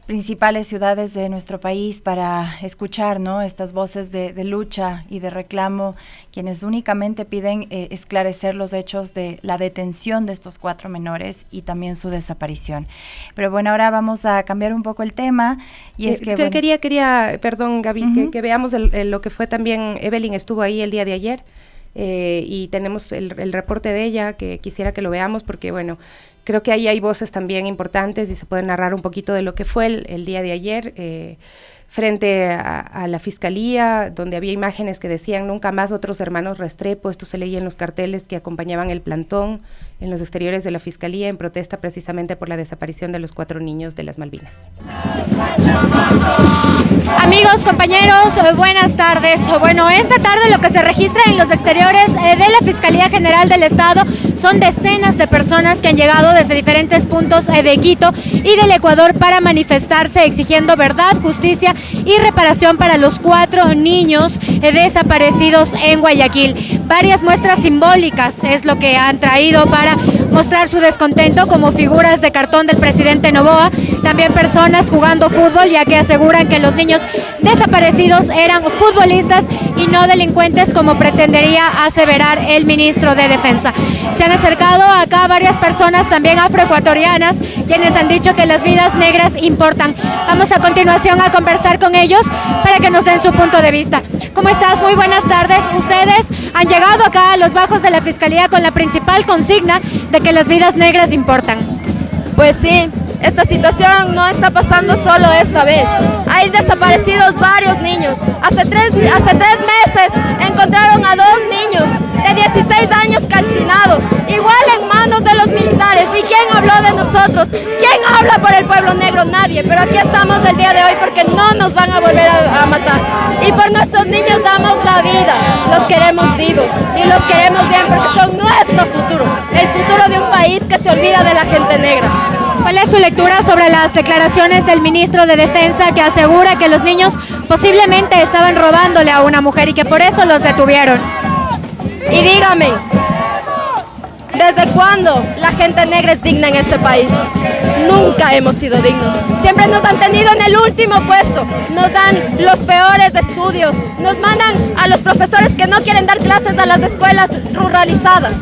principales ciudades de nuestro país para escuchar, ¿no?, estas voces de lucha y de reclamo, quienes únicamente piden esclarecer los hechos de la detención de estos 4 menores y también su desaparición. Pero bueno, ahora vamos a cambiar un poco el tema y es que... Bueno, quería, perdón Gaby, que veamos lo que fue también, Evelyn estuvo ahí el día de ayer. Y tenemos el reporte de ella, que quisiera que lo veamos porque, bueno, creo que ahí hay voces también importantes y se puede narrar un poquito de lo que fue el día de ayer frente a la Fiscalía, donde había imágenes que decían nunca más otros hermanos Restrepo. Esto se leía en los carteles que acompañaban el plantón en los exteriores de la Fiscalía en protesta precisamente por la desaparición de los 4 niños de las Malvinas. Amigos, compañeros, buenas tardes. Bueno, esta tarde lo que se registra en los exteriores de la Fiscalía General del Estado son decenas de personas que han llegado desde diferentes puntos de Quito y del Ecuador para manifestarse exigiendo verdad, justicia y reparación para los 4 niños desaparecidos en Guayaquil. Varias muestras simbólicas es lo que han traído para mostrar su descontento, como figuras de cartón del presidente Noboa, también personas jugando fútbol, ya que aseguran que los niños desaparecidos eran futbolistas y no delincuentes, como pretendería aseverar el ministro de Defensa. Se han acercado acá varias personas también afroecuatorianas, quienes han dicho que las vidas negras importan. Vamos a continuación a conversar con ellos para que nos den su punto de vista. ¿Cómo estás? Muy buenas tardes. Ustedes han llegado acá a los bajos de la Fiscalía con la principal consigna de que las vidas negras importan. Pues sí, esta situación no está pasando solo esta vez. Hay desaparecidos varios niños. Hace tres meses encontraron a 2 niños de 16 años calcinados, igual en manos de los militares. ¿Y quién habló de nosotros? ¿Quién habla por el pueblo negro? Nadie. Pero aquí estamos el día de hoy porque no nos van a volver a matar. Y por nuestros niños damos la vida. Los queremos vivos y los queremos bien porque son nuestro futuro. El futuro de un país que se olvida de la gente negra. ¿Cuál es tu lectura sobre las declaraciones del ministro de Defensa, que asegura que los niños posiblemente estaban robándole a una mujer y que por eso los detuvieron? Y dígame, ¿desde cuándo la gente negra es digna en este país? Nunca hemos sido dignos. Siempre nos han tenido en el último puesto. Nos dan los peores estudios. Nos mandan a los profesores que no quieren dar clases a las escuelas ruralizadas.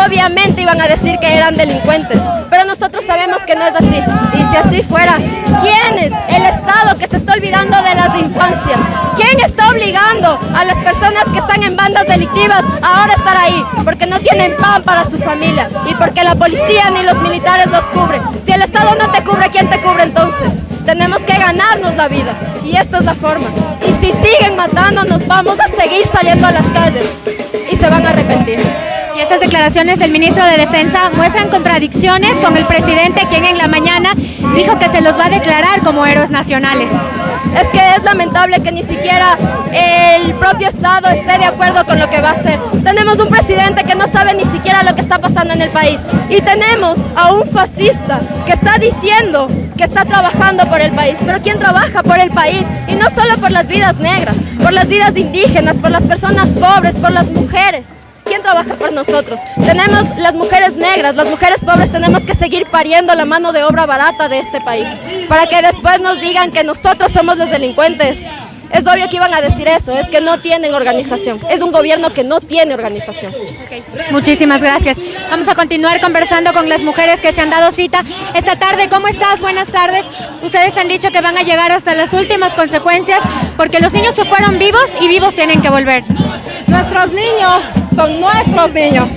Obviamente iban a decir que eran delincuentes, pero nosotros sabemos que no es así. Y si así fuera, ¿quién es el Estado que se está olvidando de las infancias? ¿Quién está obligando a las personas que están en bandas delictivas a ahora estar ahí? Porque no tienen pan para su familia y porque la policía ni los militares los cubren. Si el Estado no te cubre, ¿quién te cubre entonces? Tenemos que ganarnos la vida y esta es la forma. Y si siguen matándonos, vamos a seguir saliendo a las calles y se van a arrepentir. Y estas declaraciones del ministro de Defensa muestran contradicciones con el presidente, quien en la mañana dijo que se los va a declarar como héroes nacionales. Es que es lamentable que ni siquiera el propio Estado esté de acuerdo con lo que va a hacer. Tenemos un presidente que no sabe ni siquiera lo que está pasando en el país. Y tenemos a un fascista que está diciendo que está trabajando por el país. Pero ¿quién trabaja por el país? Y no solo por las vidas negras, por las vidas indígenas, por las personas pobres, por las mujeres. ¿Quién trabaja por nosotros? Tenemos las mujeres negras, las mujeres pobres, tenemos que seguir pariendo la mano de obra barata de este país, para que después nos digan que nosotros somos los delincuentes. Es obvio que iban a decir eso, es que no tienen organización, es un gobierno que no tiene organización. Okay. Muchísimas gracias. Vamos a continuar conversando con las mujeres que se han dado cita esta tarde. ¿Cómo estás? Buenas tardes. Ustedes han dicho que van a llegar hasta las últimas consecuencias porque los niños se fueron vivos y vivos tienen que volver. Nuestros niños son nuestros niños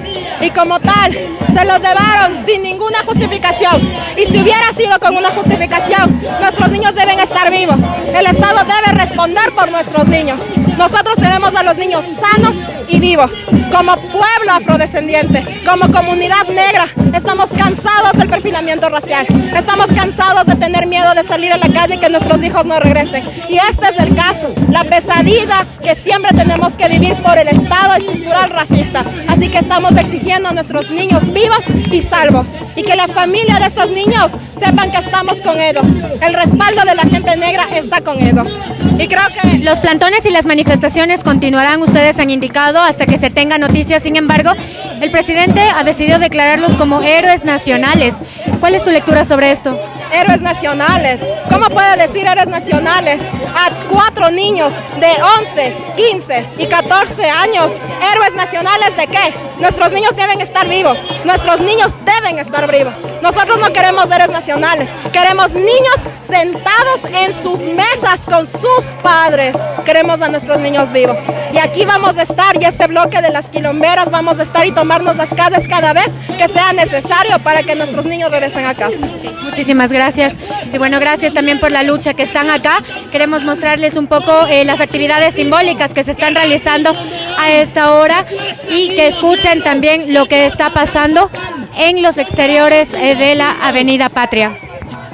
y como tal se los llevaron sin ninguna justificación, y si hubiera sido con una justificación, nuestros niños deben estar vivos. El Estado debe responder por nuestros niños. Nosotros tenemos a los niños sanos y vivos. Como pueblo afrodescendiente, como comunidad negra, estamos cansados del perfilamiento racial. Estamos cansados de tener miedo de salir a la calle y que nuestros hijos no regresen. Y este es el caso, la pesadilla que siempre tenemos que vivir por el Estado estructural racista. Así que estamos exigiendo a nuestros niños vivos y salvos. Y que la familia de estos niños sepan que estamos con ellos. El respaldo de la gente negra está con ellos. Y creo que los plantones y las manifestaciones continuarán, ustedes han indicado, hasta que se tenga noticias. Sin embargo, el presidente ha decidido declararlos como héroes nacionales. ¿Cuál es tu lectura sobre esto? Héroes nacionales. ¿Cómo puede decir héroes nacionales a 4 niños de 11, 15 y 14 años? ¿Héroes nacionales de qué? Nuestros niños deben estar vivos. Nuestros niños deben estar vivos. Nosotros no queremos héroes nacionales. Queremos niños sentados en sus mesas con sus padres. Queremos a nuestros niños vivos. Y aquí vamos a estar, y este bloque de las quilomberas vamos a estar y tomarnos las calles cada vez que sea necesario para que nuestros niños regresen a casa. Muchísimas gracias. Y bueno, gracias también por la lucha que están acá. Queremos mostrarles un poco las actividades simbólicas que se están realizando a esta hora y que escuchen también lo que está pasando en los exteriores de la Avenida Patria.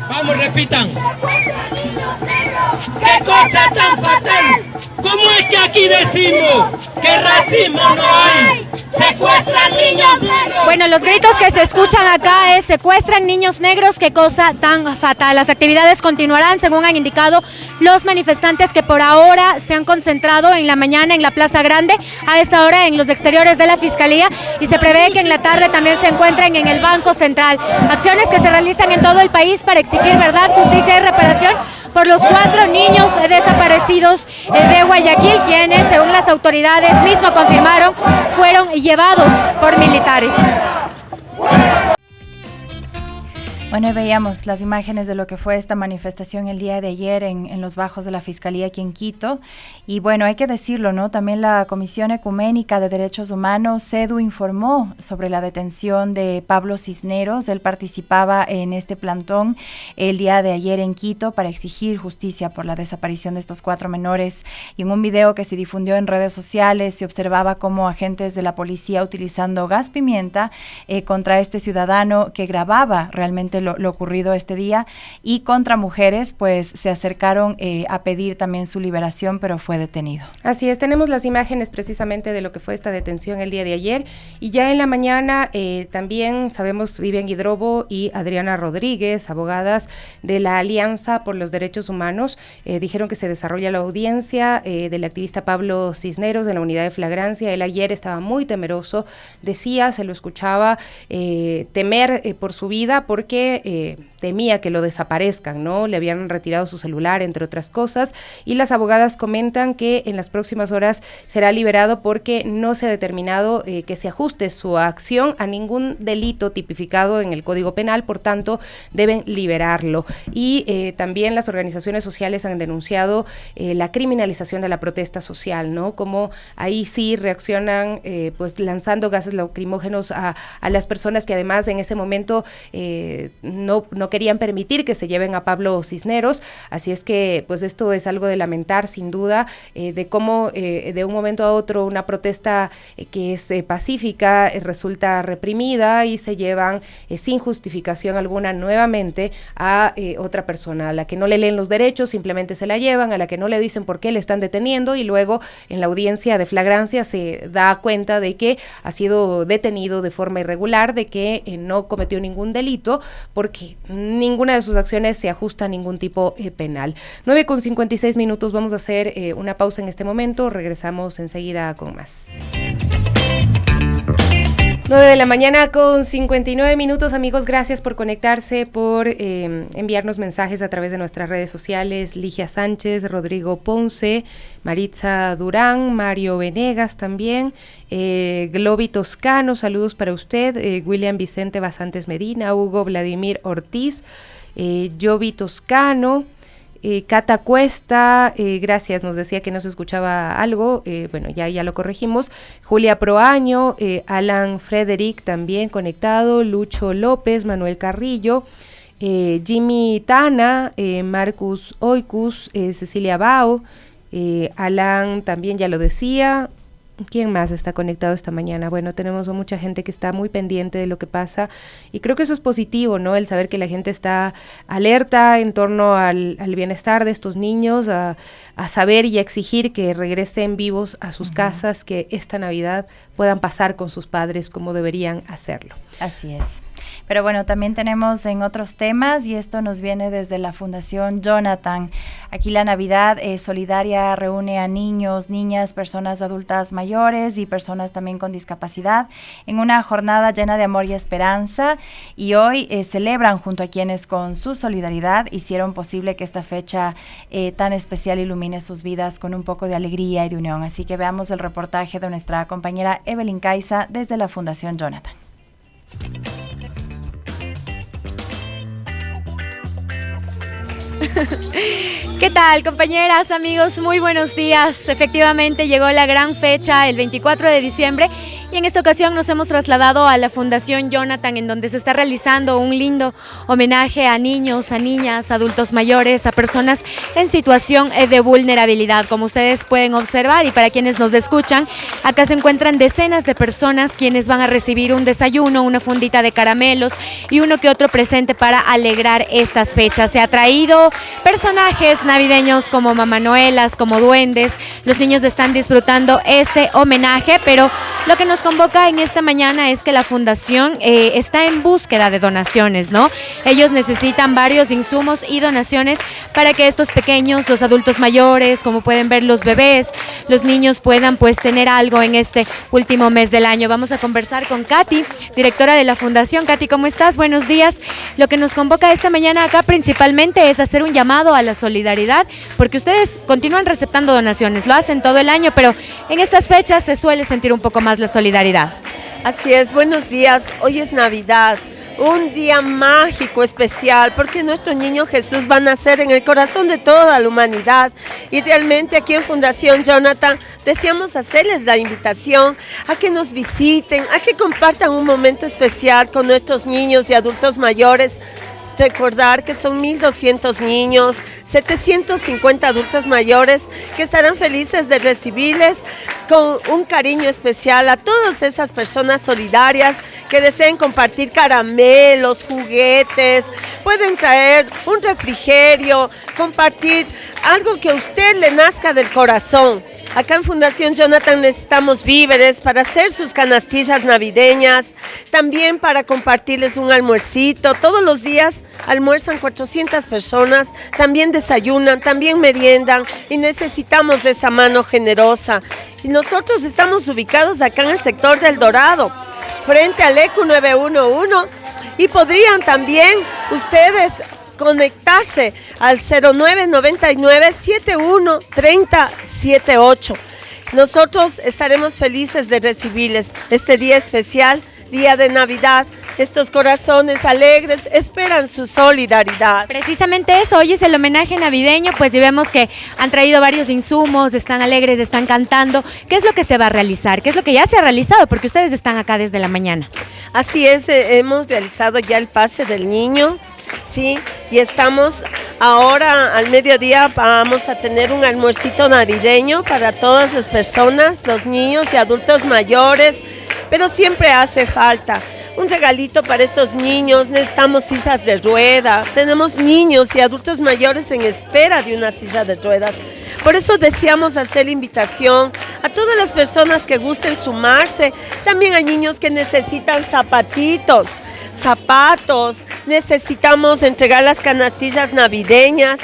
Vamos, repitan. ¡Qué cosa tan fatal! ¿Cómo es que aquí decimos que racismo no hay? ¡Secuestran niños negros! Bueno, los gritos que se escuchan acá es secuestran niños negros, qué cosa tan fatal. Las actividades continuarán, según han indicado los manifestantes que por ahora se han concentrado en la mañana en la Plaza Grande, a esta hora en los exteriores de la Fiscalía, y se prevé que en la tarde también se encuentren en el Banco Central. Acciones que se realizan en todo el país para exigir verdad, justicia y reparación por los 4 niños desaparecidos de Guayaquil, quienes, según las autoridades mismo confirmaron, fueron llevados por militares. Bueno, veíamos las imágenes de lo que fue esta manifestación el día de ayer en los bajos de la Fiscalía aquí en Quito. Y bueno, hay que decirlo, ¿no? También la Comisión Ecuménica de Derechos Humanos, CEDU, informó sobre la detención de Pablo Cisneros. Él participaba en este plantón el día de ayer en Quito para exigir justicia por la desaparición de estos 4 menores. Y en un video que se difundió en redes sociales se observaba cómo agentes de la policía utilizando gas pimienta contra este ciudadano que grababa realmente lo ocurrido este día, y contra mujeres pues se acercaron a pedir también su liberación, pero fue detenido. Así es, tenemos las imágenes precisamente de lo que fue esta detención el día de ayer, y ya en la mañana también sabemos Vivian Hidrobo y Adriana Rodríguez, abogadas de la Alianza por los Derechos Humanos, dijeron que se desarrolla la audiencia del activista Pablo Cisneros de la unidad de flagrancia. Él ayer estaba muy temeroso, decía, se lo escuchaba temer por su vida porque temía que lo desaparezcan, ¿no? Le habían retirado su celular, entre otras cosas, y las abogadas comentan que en las próximas horas será liberado porque no se ha determinado que se ajuste su acción a ningún delito tipificado en el Código Penal, por tanto, deben liberarlo. Y también las organizaciones sociales han denunciado la criminalización de la protesta social, ¿no? Como ahí sí reaccionan pues lanzando gases lacrimógenos a las personas que además en ese momento no querían permitir que se lleven a Pablo Cisneros. Así es que pues esto es algo de lamentar sin duda, de cómo de un momento a otro una protesta que es pacífica resulta reprimida y se llevan sin justificación alguna nuevamente a otra persona, a la que no le leen los derechos, simplemente se la llevan, a la que no le dicen por qué le están deteniendo, y luego en la audiencia de flagrancia se da cuenta de que ha sido detenido de forma irregular, de que no cometió ningún delito, porque ninguna de sus acciones se ajusta a ningún tipo penal. 9:56, vamos a hacer una pausa en este momento, regresamos enseguida con más. 9:59 a.m, amigos, gracias por conectarse, por enviarnos mensajes a través de nuestras redes sociales. Ligia Sánchez, Rodrigo Ponce, Maritza Durán, Mario Venegas también, Globi Toscano, saludos para usted, William Vicente Basantes Medina, Hugo Vladimir Ortiz, Jovi Toscano, Cata Cuesta, gracias, nos decía que no se escuchaba algo, bueno, ya lo corregimos. Julia Proaño, Alan Frederick también conectado, Lucho López, Manuel Carrillo, Jimmy Tana, Marcus Oicus, Cecilia Bao, Alan también ya lo decía. ¿Quién más está conectado esta mañana? Bueno, tenemos a mucha gente que está muy pendiente de lo que pasa, y creo que eso es positivo, ¿no? El saber que la gente está alerta en torno al bienestar de estos niños, a saber y a exigir que regresen vivos a sus casas, que esta Navidad puedan pasar con sus padres como deberían hacerlo. Así es. Pero bueno, también tenemos en otros temas, y esto nos viene desde la Fundación Jonathan. Aquí la Navidad solidaria reúne a niños, niñas, personas adultas mayores y personas también con discapacidad en una jornada llena de amor y esperanza, y hoy celebran junto a quienes con su solidaridad hicieron posible que esta fecha tan especial ilumine sus vidas con un poco de alegría y de unión. Así que veamos el reportaje de nuestra compañera Evelyn Caiza desde la Fundación Jonathan. ¿Qué tal, compañeras, amigos? Muy buenos días. Efectivamente llegó la gran fecha, el 24 de diciembre, Y en esta ocasión nos hemos trasladado a la Fundación Jonathan, en donde se está realizando un lindo homenaje a niños, a niñas, adultos mayores, a personas en situación de vulnerabilidad. Como ustedes pueden observar, y para quienes nos escuchan, acá se encuentran decenas de personas quienes van a recibir un desayuno, una fundita de caramelos y uno que otro presente para alegrar estas fechas. Se ha traído personajes navideños como Mamá Noelas, como duendes. Los niños están disfrutando este homenaje, pero lo que nos convoca en esta mañana es que la Fundación está en búsqueda de donaciones, ¿no? Ellos necesitan varios insumos y donaciones para que estos pequeños, los adultos mayores, como pueden ver los bebés, los niños puedan pues tener algo en este último mes del año. Vamos a conversar con Katy, directora de la Fundación. Katy, ¿cómo estás? Buenos días. Lo que nos convoca esta mañana acá principalmente es hacer un llamado a la solidaridad, porque ustedes continúan receptando donaciones, lo hacen todo el año, pero en estas fechas se suele sentir un poco más la solidaridad. Así es, buenos días. Hoy es Navidad, un día mágico, especial, porque nuestro niño Jesús va a nacer en el corazón de toda la humanidad. Y realmente aquí en Fundación Jonathan deseamos hacerles la invitación a que nos visiten, a que compartan un momento especial con nuestros niños y adultos mayores. Recordar que son 1.200 niños, 750 adultos mayores que estarán felices de recibirles con un cariño especial a todas esas personas solidarias que deseen compartir caramelos, juguetes, pueden traer un refrigerio, compartir algo que a usted le nazca del corazón. Acá en Fundación Jonathan necesitamos víveres para hacer sus canastillas navideñas, también para compartirles un almuercito. Todos los días almuerzan 400 personas, también desayunan, también meriendan y necesitamos de esa mano generosa. Y nosotros estamos ubicados acá en el sector del Dorado, frente al ECU 911, y podrían también ustedes conectarse al 0999-713078. Nosotros estaremos felices de recibirles este día especial, día de Navidad. Estos corazones alegres esperan su solidaridad. Precisamente eso, hoy es el homenaje navideño, pues y vemos que han traído varios insumos, están alegres, están cantando. ¿Qué es lo que se va a realizar? ¿Qué es lo que ya se ha realizado? Porque ustedes están acá desde la mañana. Así es, hemos realizado ya el pase del niño. Sí, y estamos ahora al mediodía, vamos a tener un almuercito navideño para todas las personas, los niños y adultos mayores, pero siempre hace falta un regalito para estos niños. Necesitamos sillas de rueda, tenemos niños y adultos mayores en espera de una silla de ruedas. Por eso deseamos hacer invitación a todas las personas que gusten sumarse. También hay niños que necesitan zapatos, necesitamos entregar las canastillas navideñas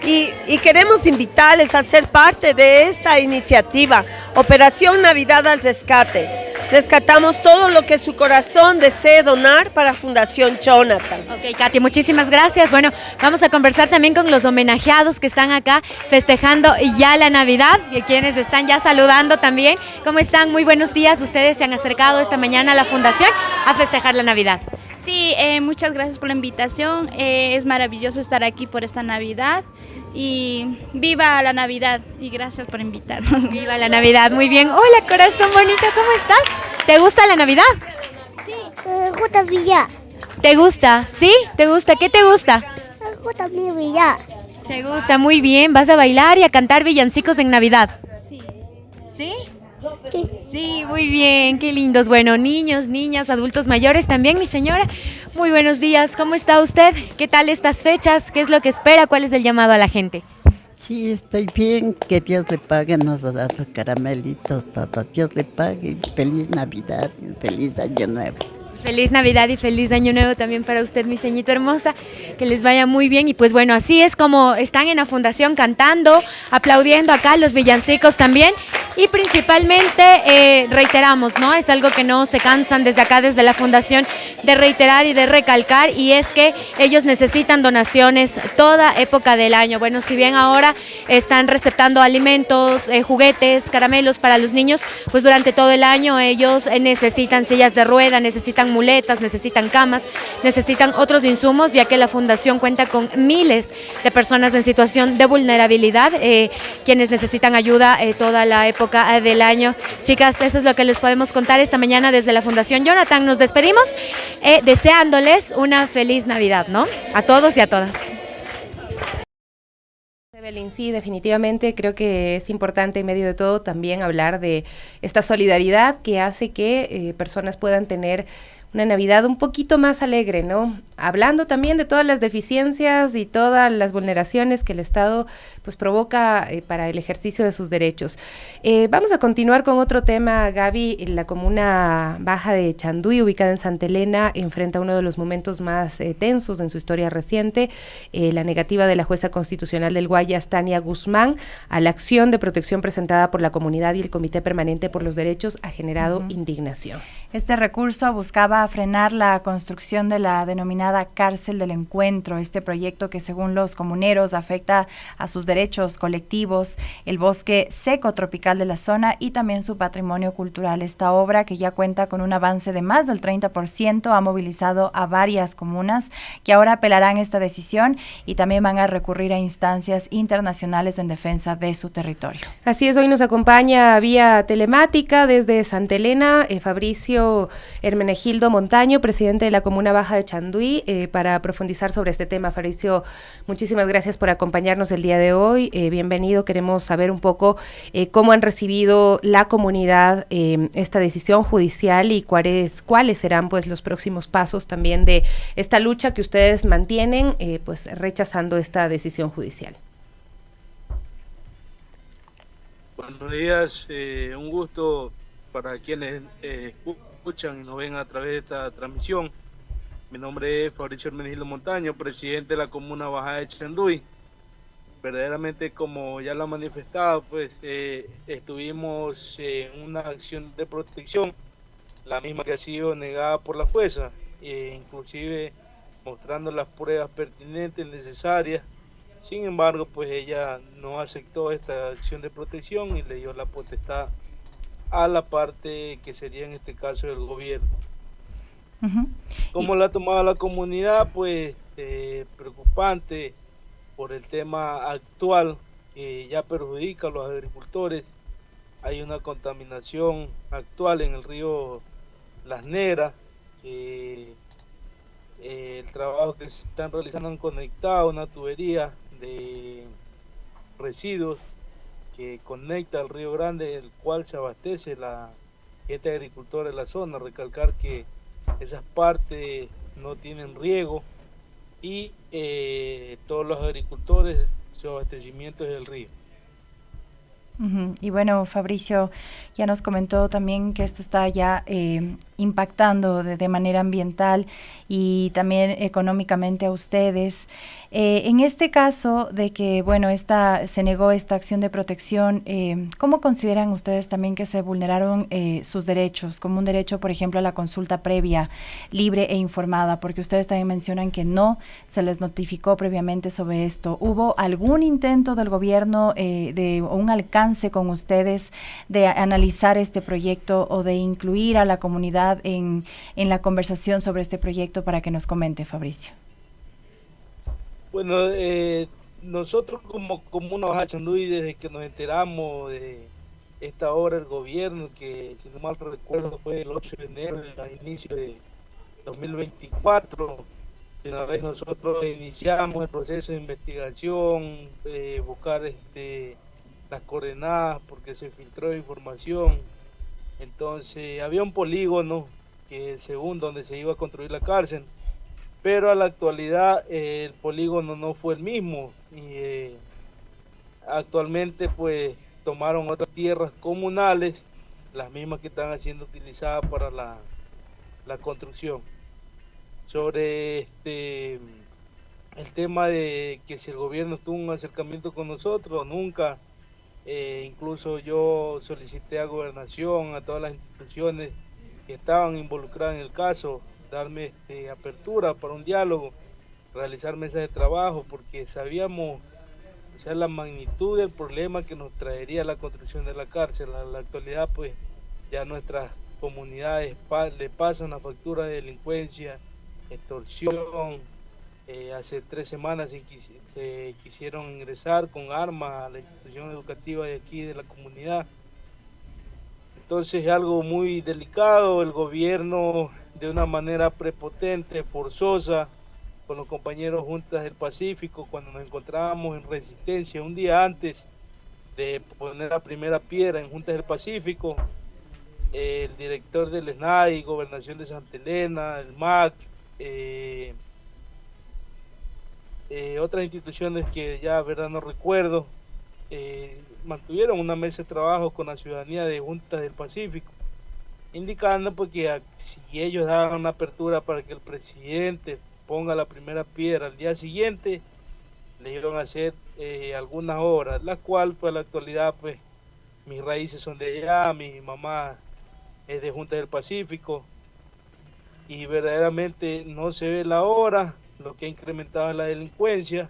y queremos invitarles a ser parte de esta iniciativa, Operación Navidad al Rescate. Rescatamos todo lo que su corazón desee donar para Fundación Jonathan. Ok, Katy, muchísimas gracias. Bueno, vamos a conversar también con los homenajeados que están acá festejando ya la Navidad y quienes están ya saludando también. ¿Cómo están? Muy buenos días. Ustedes se han acercado esta mañana a la Fundación a festejar la Navidad. Sí, muchas gracias por la invitación. Es maravilloso estar aquí por esta Navidad. Y viva la Navidad y gracias por invitarnos. Viva la Navidad, muy bien. Hola, corazón bonito, ¿cómo estás? ¿Te gusta la Navidad? Sí, me gusta Villa. ¿Te gusta? ¿Sí? ¿Te gusta? ¿Qué te gusta? Me gusta mi Villa. ¿Te gusta? Muy bien. ¿Vas a bailar y a cantar villancicos en Navidad? Sí. ¿Sí? Sí, muy bien, qué lindos. Bueno, niños, niñas, adultos mayores también, mi señora. Muy buenos días, ¿cómo está usted? ¿Qué tal estas fechas? ¿Qué es lo que espera? ¿Cuál es el llamado a la gente? Sí, estoy bien, que Dios le pague, nos ha dado caramelitos, todo. Dios le pague, feliz Navidad, feliz Año Nuevo. Feliz Navidad y feliz Año Nuevo también para usted, mi ceñito hermosa, que les vaya muy bien. Y pues bueno, así es como están en la Fundación cantando, aplaudiendo acá los villancicos también. Y principalmente reiteramos, ¿no? Es algo que no se cansan desde acá, desde la Fundación, de reiterar y de recalcar, y es que ellos necesitan donaciones toda época del año. Bueno, si bien ahora están receptando alimentos, juguetes, caramelos para los niños, pues durante todo el año ellos necesitan sillas de rueda, necesitan necesitan muletas, necesitan camas, necesitan otros insumos, ya que la fundación cuenta con miles de personas en situación de vulnerabilidad, quienes necesitan ayuda toda la época del año. Chicas, eso es lo que les podemos contar esta mañana desde la Fundación Jonathan. Nos despedimos deseándoles una feliz Navidad, ¿no? A todos y a todas. Evelyn, sí, definitivamente creo que es importante en medio de todo también hablar de esta solidaridad que hace que personas puedan tener una Navidad un poquito más alegre, ¿no? Hablando también de todas las deficiencias y todas las vulneraciones que el Estado pues provoca para el ejercicio de sus derechos. Vamos a continuar con otro tema, Gaby. La comuna baja de Chanduy, ubicada en Santa Elena, enfrenta uno de los momentos más tensos en su historia reciente, la negativa de la jueza constitucional del Guayas, Tania Guzmán, a la acción de protección presentada por la comunidad y el Comité Permanente por los Derechos ha generado indignación. Este recurso buscaba frenar la construcción de la denominada cárcel del encuentro, este proyecto que según los comuneros afecta a sus derechos colectivos, el bosque seco tropical de la zona y también su patrimonio cultural. Esta obra, que ya cuenta con un avance de más del 30%, ha movilizado a varias comunas que ahora apelarán esta decisión y también van a recurrir a instancias internacionales en defensa de su territorio. Así es, hoy nos acompaña vía telemática desde Santa Elena Fabricio Hermenegildo Montaño, presidente de la Comuna Baja de Chanduy, para profundizar sobre este tema. Fabricio, muchísimas gracias por acompañarnos el día de hoy. Bienvenido. Queremos saber un poco cómo han recibido la comunidad esta decisión judicial y cuáles serán pues los próximos pasos también de esta lucha que ustedes mantienen pues rechazando esta decisión judicial. Buenos días, un gusto para quienes escuchan y nos ven a través de esta transmisión. Mi nombre es Fabricio Hermenegildo Montaño, presidente de la Comuna Baja de Chanduy. Verdaderamente, como ya lo han manifestado, pues estuvimos en una acción de protección, la misma que ha sido negada por la jueza, inclusive mostrando las pruebas pertinentes, necesarias. Sin embargo, pues ella no aceptó esta acción de protección y le dio la potestad a la parte que sería en este caso el gobierno. ¿Cómo la ha tomado la comunidad? Pues preocupante por el tema actual que ya perjudica a los agricultores. Hay una contaminación actual en el río Las Negras, que el trabajo que se están realizando han conectado una tubería de residuos que conecta al Río Grande, el cual se abastece la gente agricultora de la zona. Recalcar que esas partes no tienen riego y todos los agricultores, su abastecimiento es el río. Y bueno, Fabricio ya nos comentó también que esto está ya impactando de manera ambiental y también económicamente a ustedes. En este caso de que, bueno, se negó esta acción de protección, ¿cómo consideran ustedes también que se vulneraron sus derechos, como un derecho, por ejemplo, a la consulta previa, libre e informada? Porque ustedes también mencionan que no se les notificó previamente sobre esto. ¿Hubo algún intento del gobierno o un alcance con ustedes de analizar este proyecto o de incluir a la comunidad en la conversación sobre este proyecto, para que nos comente, Fabricio? Bueno, nosotros como Comuna Baja de Chanduy, desde que nos enteramos de esta obra del gobierno, que si no mal recuerdo fue el 8 de enero, a inicio de 2024, de una vez nosotros iniciamos el proceso de investigación, buscar las coordenadas, porque se filtró información. Entonces había un polígono que según donde se iba a construir la cárcel, pero a la actualidad el polígono no fue el mismo y actualmente pues tomaron otras tierras comunales, las mismas que están siendo utilizadas para la construcción. Sobre el tema de que si el gobierno tuvo un acercamiento con nosotros, nunca. Incluso yo solicité a Gobernación, a todas las instituciones que estaban involucradas en el caso, darme apertura para un diálogo, realizar mesas de trabajo, porque sabíamos la magnitud del problema que nos traería la construcción de la cárcel. A la actualidad pues ya nuestras comunidades le pasan la factura de delincuencia, extorsión. Hace 3 semanas se quisieron ingresar con armas a la institución educativa de aquí de la comunidad. Entonces es algo muy delicado. El gobierno, de una manera prepotente, forzosa, con los compañeros Juntas del Pacífico, cuando nos encontrábamos en resistencia un día antes de poner la primera piedra en Juntas del Pacífico, el director del SNAI, Gobernación de Santa Elena, el MAC, otras instituciones que ya verdad no recuerdo, mantuvieron una mesa de trabajo con la ciudadanía de Juntas del Pacífico, indicando pues que si ellos daban una apertura para que el presidente ponga la primera piedra al día siguiente, le iban a hacer algunas obras, las cuales pues en la actualidad pues mis raíces son de allá, mi mamá es de Juntas del Pacífico y verdaderamente no se ve la hora, lo que ha incrementado es la delincuencia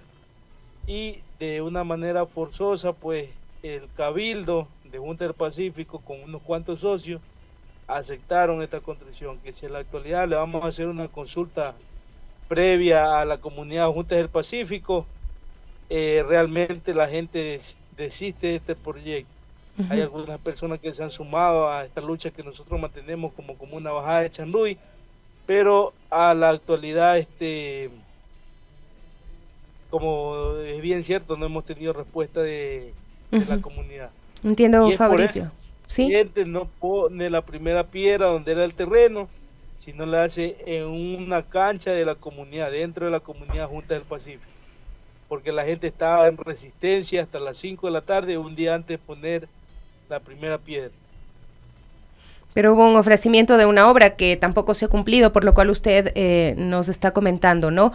y de una manera forzosa pues el Cabildo de Juntas del Pacífico con unos cuantos socios aceptaron esta construcción, que si en la actualidad le vamos a hacer una consulta previa a la comunidad Juntas del Pacífico, realmente la gente desiste de este proyecto. Hay algunas personas que se han sumado a esta lucha que nosotros mantenemos como Comuna Bajada de Chanduy, pero a la actualidad, como es bien cierto, no hemos tenido respuesta de la comunidad. Entiendo, Fabricio. ¿Sí? La gente no pone la primera piedra donde era el terreno, sino la hace en una cancha de la comunidad, dentro de la comunidad Junta del Pacífico, porque la gente estaba en resistencia hasta las 5 de la tarde, un día antes de poner la primera piedra. Pero hubo un ofrecimiento de una obra que tampoco se ha cumplido, por lo cual usted nos está comentando, ¿no?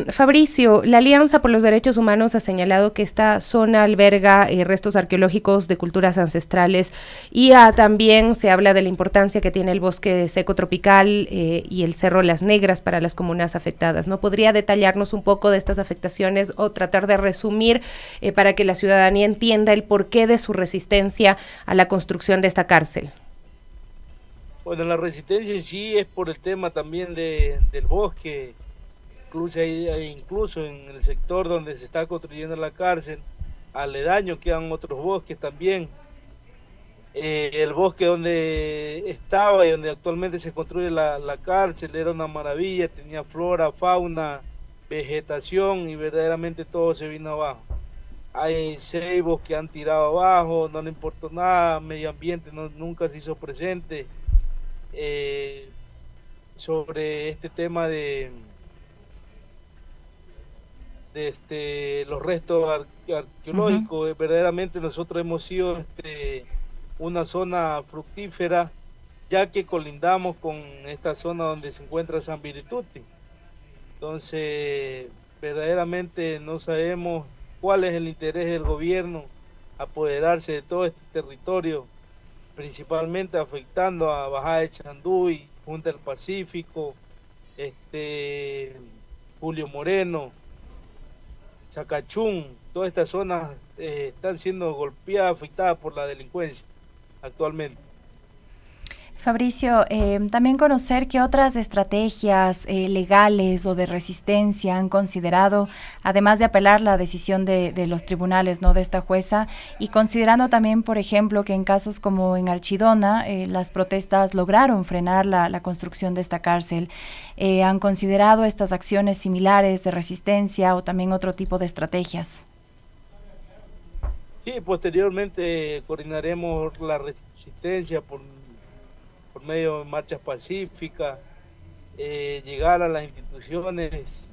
Fabricio, la Alianza por los Derechos Humanos ha señalado que esta zona alberga restos arqueológicos de culturas ancestrales y también se habla de la importancia que tiene el bosque seco tropical y el Cerro Las Negras para las comunas afectadas, ¿no? ¿Podría detallarnos un poco de estas afectaciones o tratar de resumir para que la ciudadanía entienda el porqué de su resistencia a la construcción de esta cárcel? Bueno, la resistencia en sí es por el tema también del bosque, incluso en el sector donde se está construyendo la cárcel, aledaño quedan otros bosques también. El bosque donde estaba y donde actualmente se construye la cárcel era una maravilla, tenía flora, fauna, vegetación y verdaderamente todo se vino abajo. Hay ceibos que han tirado abajo, no le importó nada, medio ambiente nunca se hizo presente. Sobre este tema de los restos arqueológicos, verdaderamente nosotros hemos sido una zona fructífera, ya que colindamos con esta zona donde se encuentra San Virituti. Entonces, verdaderamente no sabemos cuál es el interés del gobierno apoderarse de todo este territorio, principalmente afectando a Bajada de Chanduy, Junta del Pacífico, Julio Moreno, Zacachún, todas estas zonas están siendo golpeadas, afectadas por la delincuencia actualmente. Fabricio, también conocer qué otras estrategias legales o de resistencia han considerado, además de apelar la decisión de los tribunales, ¿no?, de esta jueza, y considerando también, por ejemplo, que en casos como en Archidona, las protestas lograron frenar la construcción de esta cárcel. ¿Han considerado estas acciones similares de resistencia o también otro tipo de estrategias? Sí, posteriormente coordinaremos la resistencia por medio de marchas pacíficas, llegar a las instituciones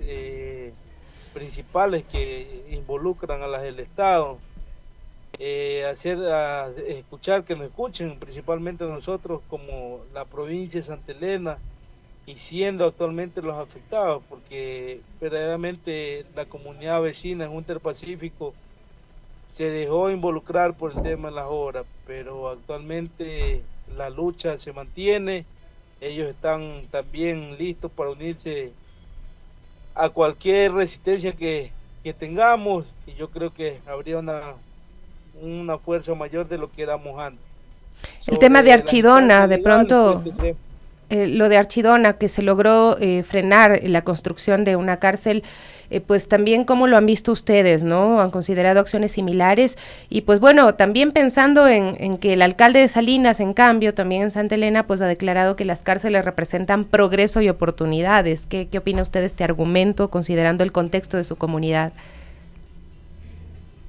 principales que involucran a las del Estado, escuchar que nos escuchen, principalmente nosotros como la provincia de Santa Elena, y siendo actualmente los afectados, porque verdaderamente la comunidad vecina en Junta del Pacífico se dejó involucrar por el tema de las obras, pero actualmente la lucha se mantiene, ellos están también listos para unirse a cualquier resistencia que tengamos, y yo creo que habría una fuerza mayor de lo que éramos antes. El tema de Archidona, de pronto, lo de Archidona, que se logró frenar la construcción de una cárcel, pues también cómo lo han visto ustedes, ¿no? Han considerado acciones similares y pues bueno, también pensando en que el alcalde de Salinas, en cambio, también en Santa Elena, pues ha declarado que las cárceles representan progreso y oportunidades. ¿Qué opina usted de este argumento, considerando el contexto de su comunidad?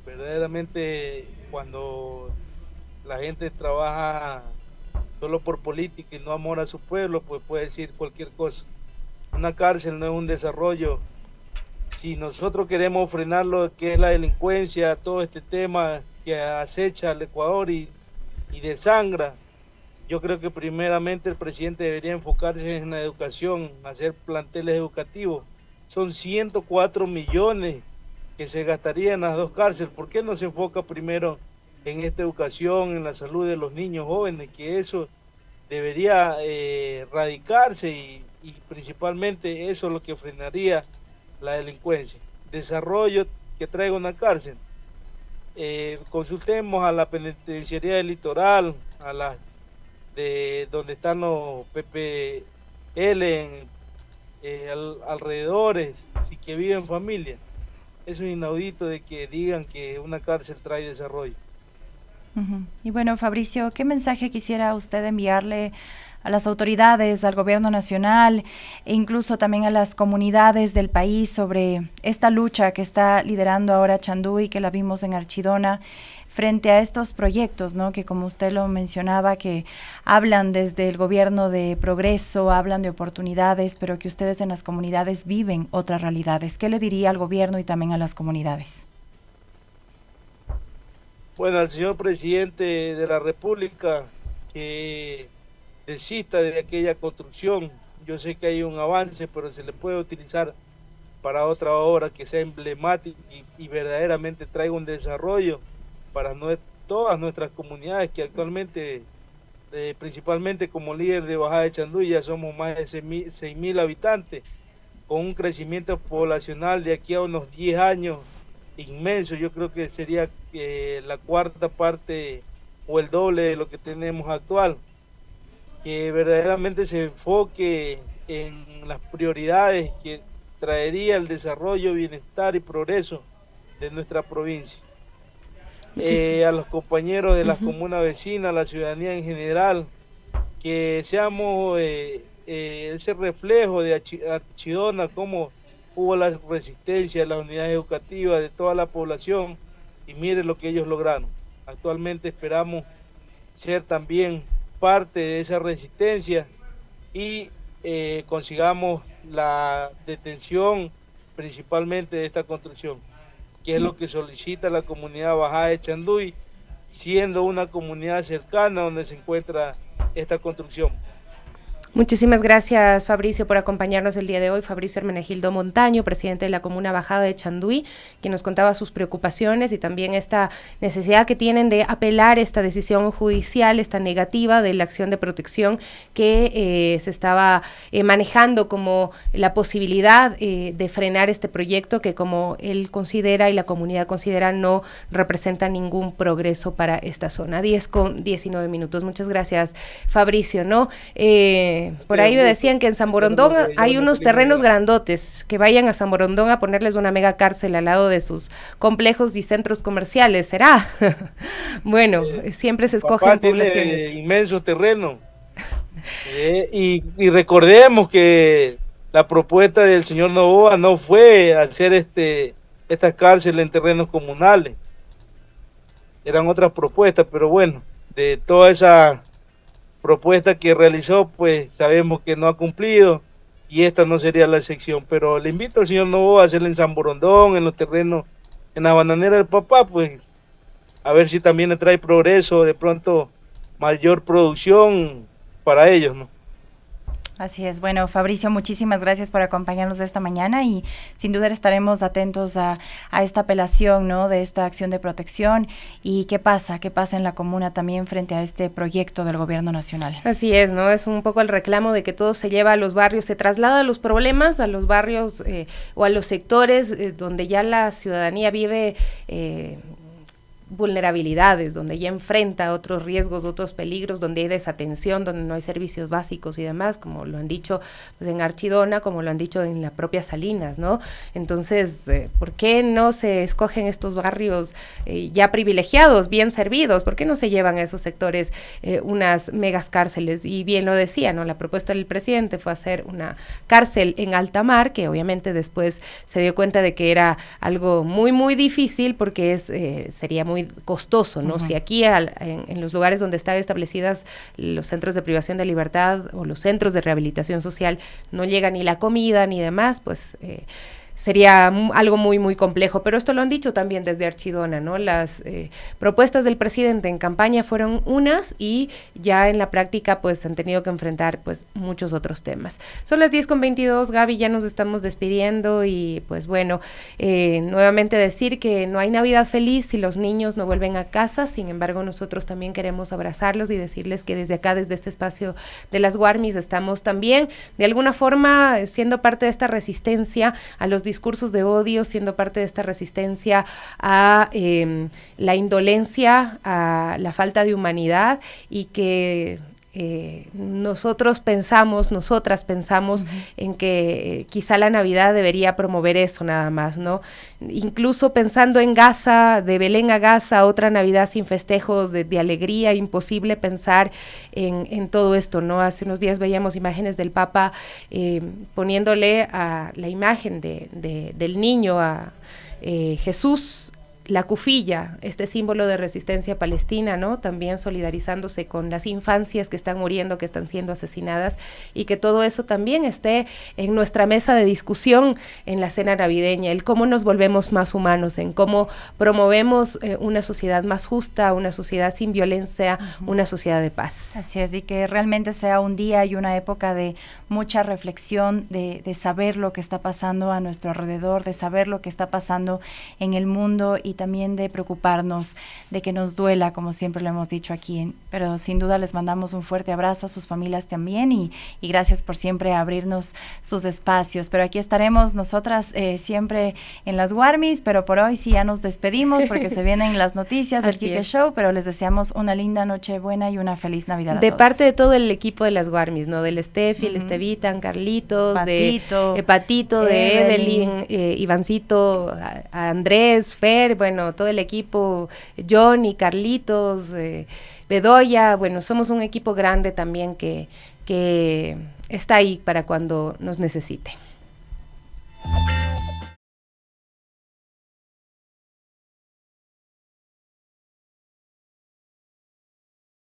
Verdaderamente, cuando la gente trabaja solo por política y no amor a su pueblo, pues puede decir cualquier cosa. Una cárcel no es un desarrollo. Si nosotros queremos frenar lo que es la delincuencia, todo este tema que acecha al Ecuador y desangra, yo creo que primeramente el presidente debería enfocarse en la educación, hacer planteles educativos. Son 104 millones que se gastarían en las 2 cárceles. ¿Por qué no se enfoca primero en esta educación, en la salud de los niños jóvenes? Que eso debería radicarse y principalmente eso es lo que frenaría la delincuencia. Desarrollo que traiga una cárcel. Consultemos a la penitenciaría del litoral, a la de donde están los PPL alrededores, si que viven familia. Eso es inaudito de que digan que una cárcel trae desarrollo. Y bueno, Fabricio, ¿qué mensaje quisiera usted enviarle a las autoridades, al gobierno nacional e incluso también a las comunidades del país sobre esta lucha que está liderando ahora Chanduy, que la vimos en Archidona, frente a estos proyectos, ¿no? Que como usted lo mencionaba, que hablan desde el gobierno de progreso, hablan de oportunidades, pero que ustedes en las comunidades viven otras realidades? ¿Qué le diría al gobierno y también a las comunidades? Bueno, al señor presidente de la República que desista de aquella construcción. Yo sé que hay un avance, pero se le puede utilizar para otra obra que sea emblemática y verdaderamente traiga un desarrollo para todas nuestras comunidades que actualmente, principalmente como líder de Bajada de Chanduy, ya somos más de 6.000 habitantes, con un crecimiento poblacional de aquí a unos 10 años inmenso. Yo creo que sería la 4ª parte o el doble de lo que tenemos actual. Que verdaderamente se enfoque en las prioridades que traería el desarrollo, bienestar y progreso de nuestra provincia. A los compañeros de las comunas vecinas, a la ciudadanía en general, que seamos ese reflejo de Archidona, cómo hubo la resistencia de las unidades educativas de toda la población, y mire lo que ellos lograron. Actualmente esperamos ser también parte de esa resistencia y consigamos la detención principalmente de esta construcción, que es lo que solicita la comunidad Bajada de Chanduy, siendo una comunidad cercana donde se encuentra esta construcción. Muchísimas gracias, Fabricio, por acompañarnos el día de hoy. Fabricio Hermenegildo Montaño, presidente de la Comuna Bajada de Chanduy, quien nos contaba sus preocupaciones y también esta necesidad que tienen de apelar esta decisión judicial, esta negativa de la acción de protección que se estaba manejando como la posibilidad de frenar este proyecto que, como él considera y la comunidad considera, no representa ningún progreso para esta zona. 10:19. Muchas gracias, Fabricio, ¿no? Por ahí me decían que en San Borondón hay unos terrenos grandotes, que vayan a San Borondón a ponerles una mega cárcel al lado de sus complejos y centros comerciales, ¿será? Bueno, siempre se escogen poblaciones. Inmenso terreno. Y recordemos que la propuesta del señor Novoa no fue hacer estas cárceles en terrenos comunales. Eran otras propuestas, pero bueno, de toda esa propuesta que realizó, pues sabemos que no ha cumplido y esta no sería la excepción. Pero le invito al señor Novoa a hacerla en San Borondón, en los terrenos, en la bananera del papá, pues a ver si también le trae progreso, de pronto mayor producción para ellos, ¿no? Así es. Bueno, Fabricio, muchísimas gracias por acompañarnos esta mañana y sin duda estaremos atentos a esta apelación, ¿no?, de esta acción de protección y qué pasa en la comuna también frente a este proyecto del gobierno nacional. Así es, ¿no? Es un poco el reclamo de que todo se lleva a los barrios, se traslada los problemas a los barrios o a los sectores donde ya la ciudadanía vive vulnerabilidades, donde ya enfrenta otros riesgos, otros peligros, donde hay desatención, donde no hay servicios básicos y demás, como lo han dicho pues en Archidona, como lo han dicho en la propia Salinas, ¿no? Entonces, ¿por qué no se escogen estos barrios ya privilegiados, bien servidos? ¿Por qué no se llevan a esos sectores unas megas cárceles? Y bien lo decía, ¿no? La propuesta del presidente fue hacer una cárcel en alta mar, que obviamente después se dio cuenta de que era algo muy, muy difícil, porque sería muy costoso, ¿no? Si aquí en los lugares donde están establecidas los centros de privación de libertad o los centros de rehabilitación social no llega ni la comida ni demás, pues sería algo muy, muy complejo, pero esto lo han dicho también desde Archidona, ¿no? Las propuestas del presidente en campaña fueron unas y ya en la práctica pues han tenido que enfrentar pues muchos otros temas. Son las 10:22, Gaby, ya nos estamos despidiendo y pues bueno, nuevamente decir que no hay Navidad feliz si los niños no vuelven a casa. Sin embargo, nosotros también queremos abrazarlos y decirles que desde acá, desde este espacio de las Guarmis, estamos también de alguna forma siendo parte de esta resistencia a los discursos de odio, siendo parte de esta resistencia a la indolencia, a la falta de humanidad, y que nosotras pensamos en que quizá la Navidad debería promover eso nada más, ¿no? Incluso pensando en Gaza, de Belén a Gaza, otra Navidad sin festejos, de alegría, imposible pensar en todo esto, ¿no? Hace unos días veíamos imágenes del Papa poniéndole a la imagen del niño, a Jesús, la cufilla, este símbolo de resistencia palestina, ¿no? También solidarizándose con las infancias que están muriendo, que están siendo asesinadas, y que todo eso también esté en nuestra mesa de discusión en la cena navideña, el cómo nos volvemos más humanos, en cómo promovemos una sociedad más justa, una sociedad sin violencia, una sociedad de paz. Así es, y que realmente sea un día y una época de mucha reflexión, de saber lo que está pasando a nuestro alrededor, de saber lo que está pasando en el mundo, y también de preocuparnos, de que nos duela, como siempre lo hemos dicho aquí. Pero sin duda les mandamos un fuerte abrazo a sus familias también, y gracias por siempre abrirnos sus espacios. Pero aquí estaremos nosotras siempre en las Guarmis, pero por hoy sí ya nos despedimos porque se vienen las noticias del Quique Show, pero les deseamos una linda noche buena y una feliz Navidad a todos. De parte de todo el equipo de las Guarmis, ¿no? Del Steffi, el Estevitan, Carlitos, Patito, de Patito, de Evelyn, Ivancito, a Andrés, Fer, bueno, todo el equipo, Johnny, Carlitos, Bedoya, bueno, somos un equipo grande también que está ahí para cuando nos necesite.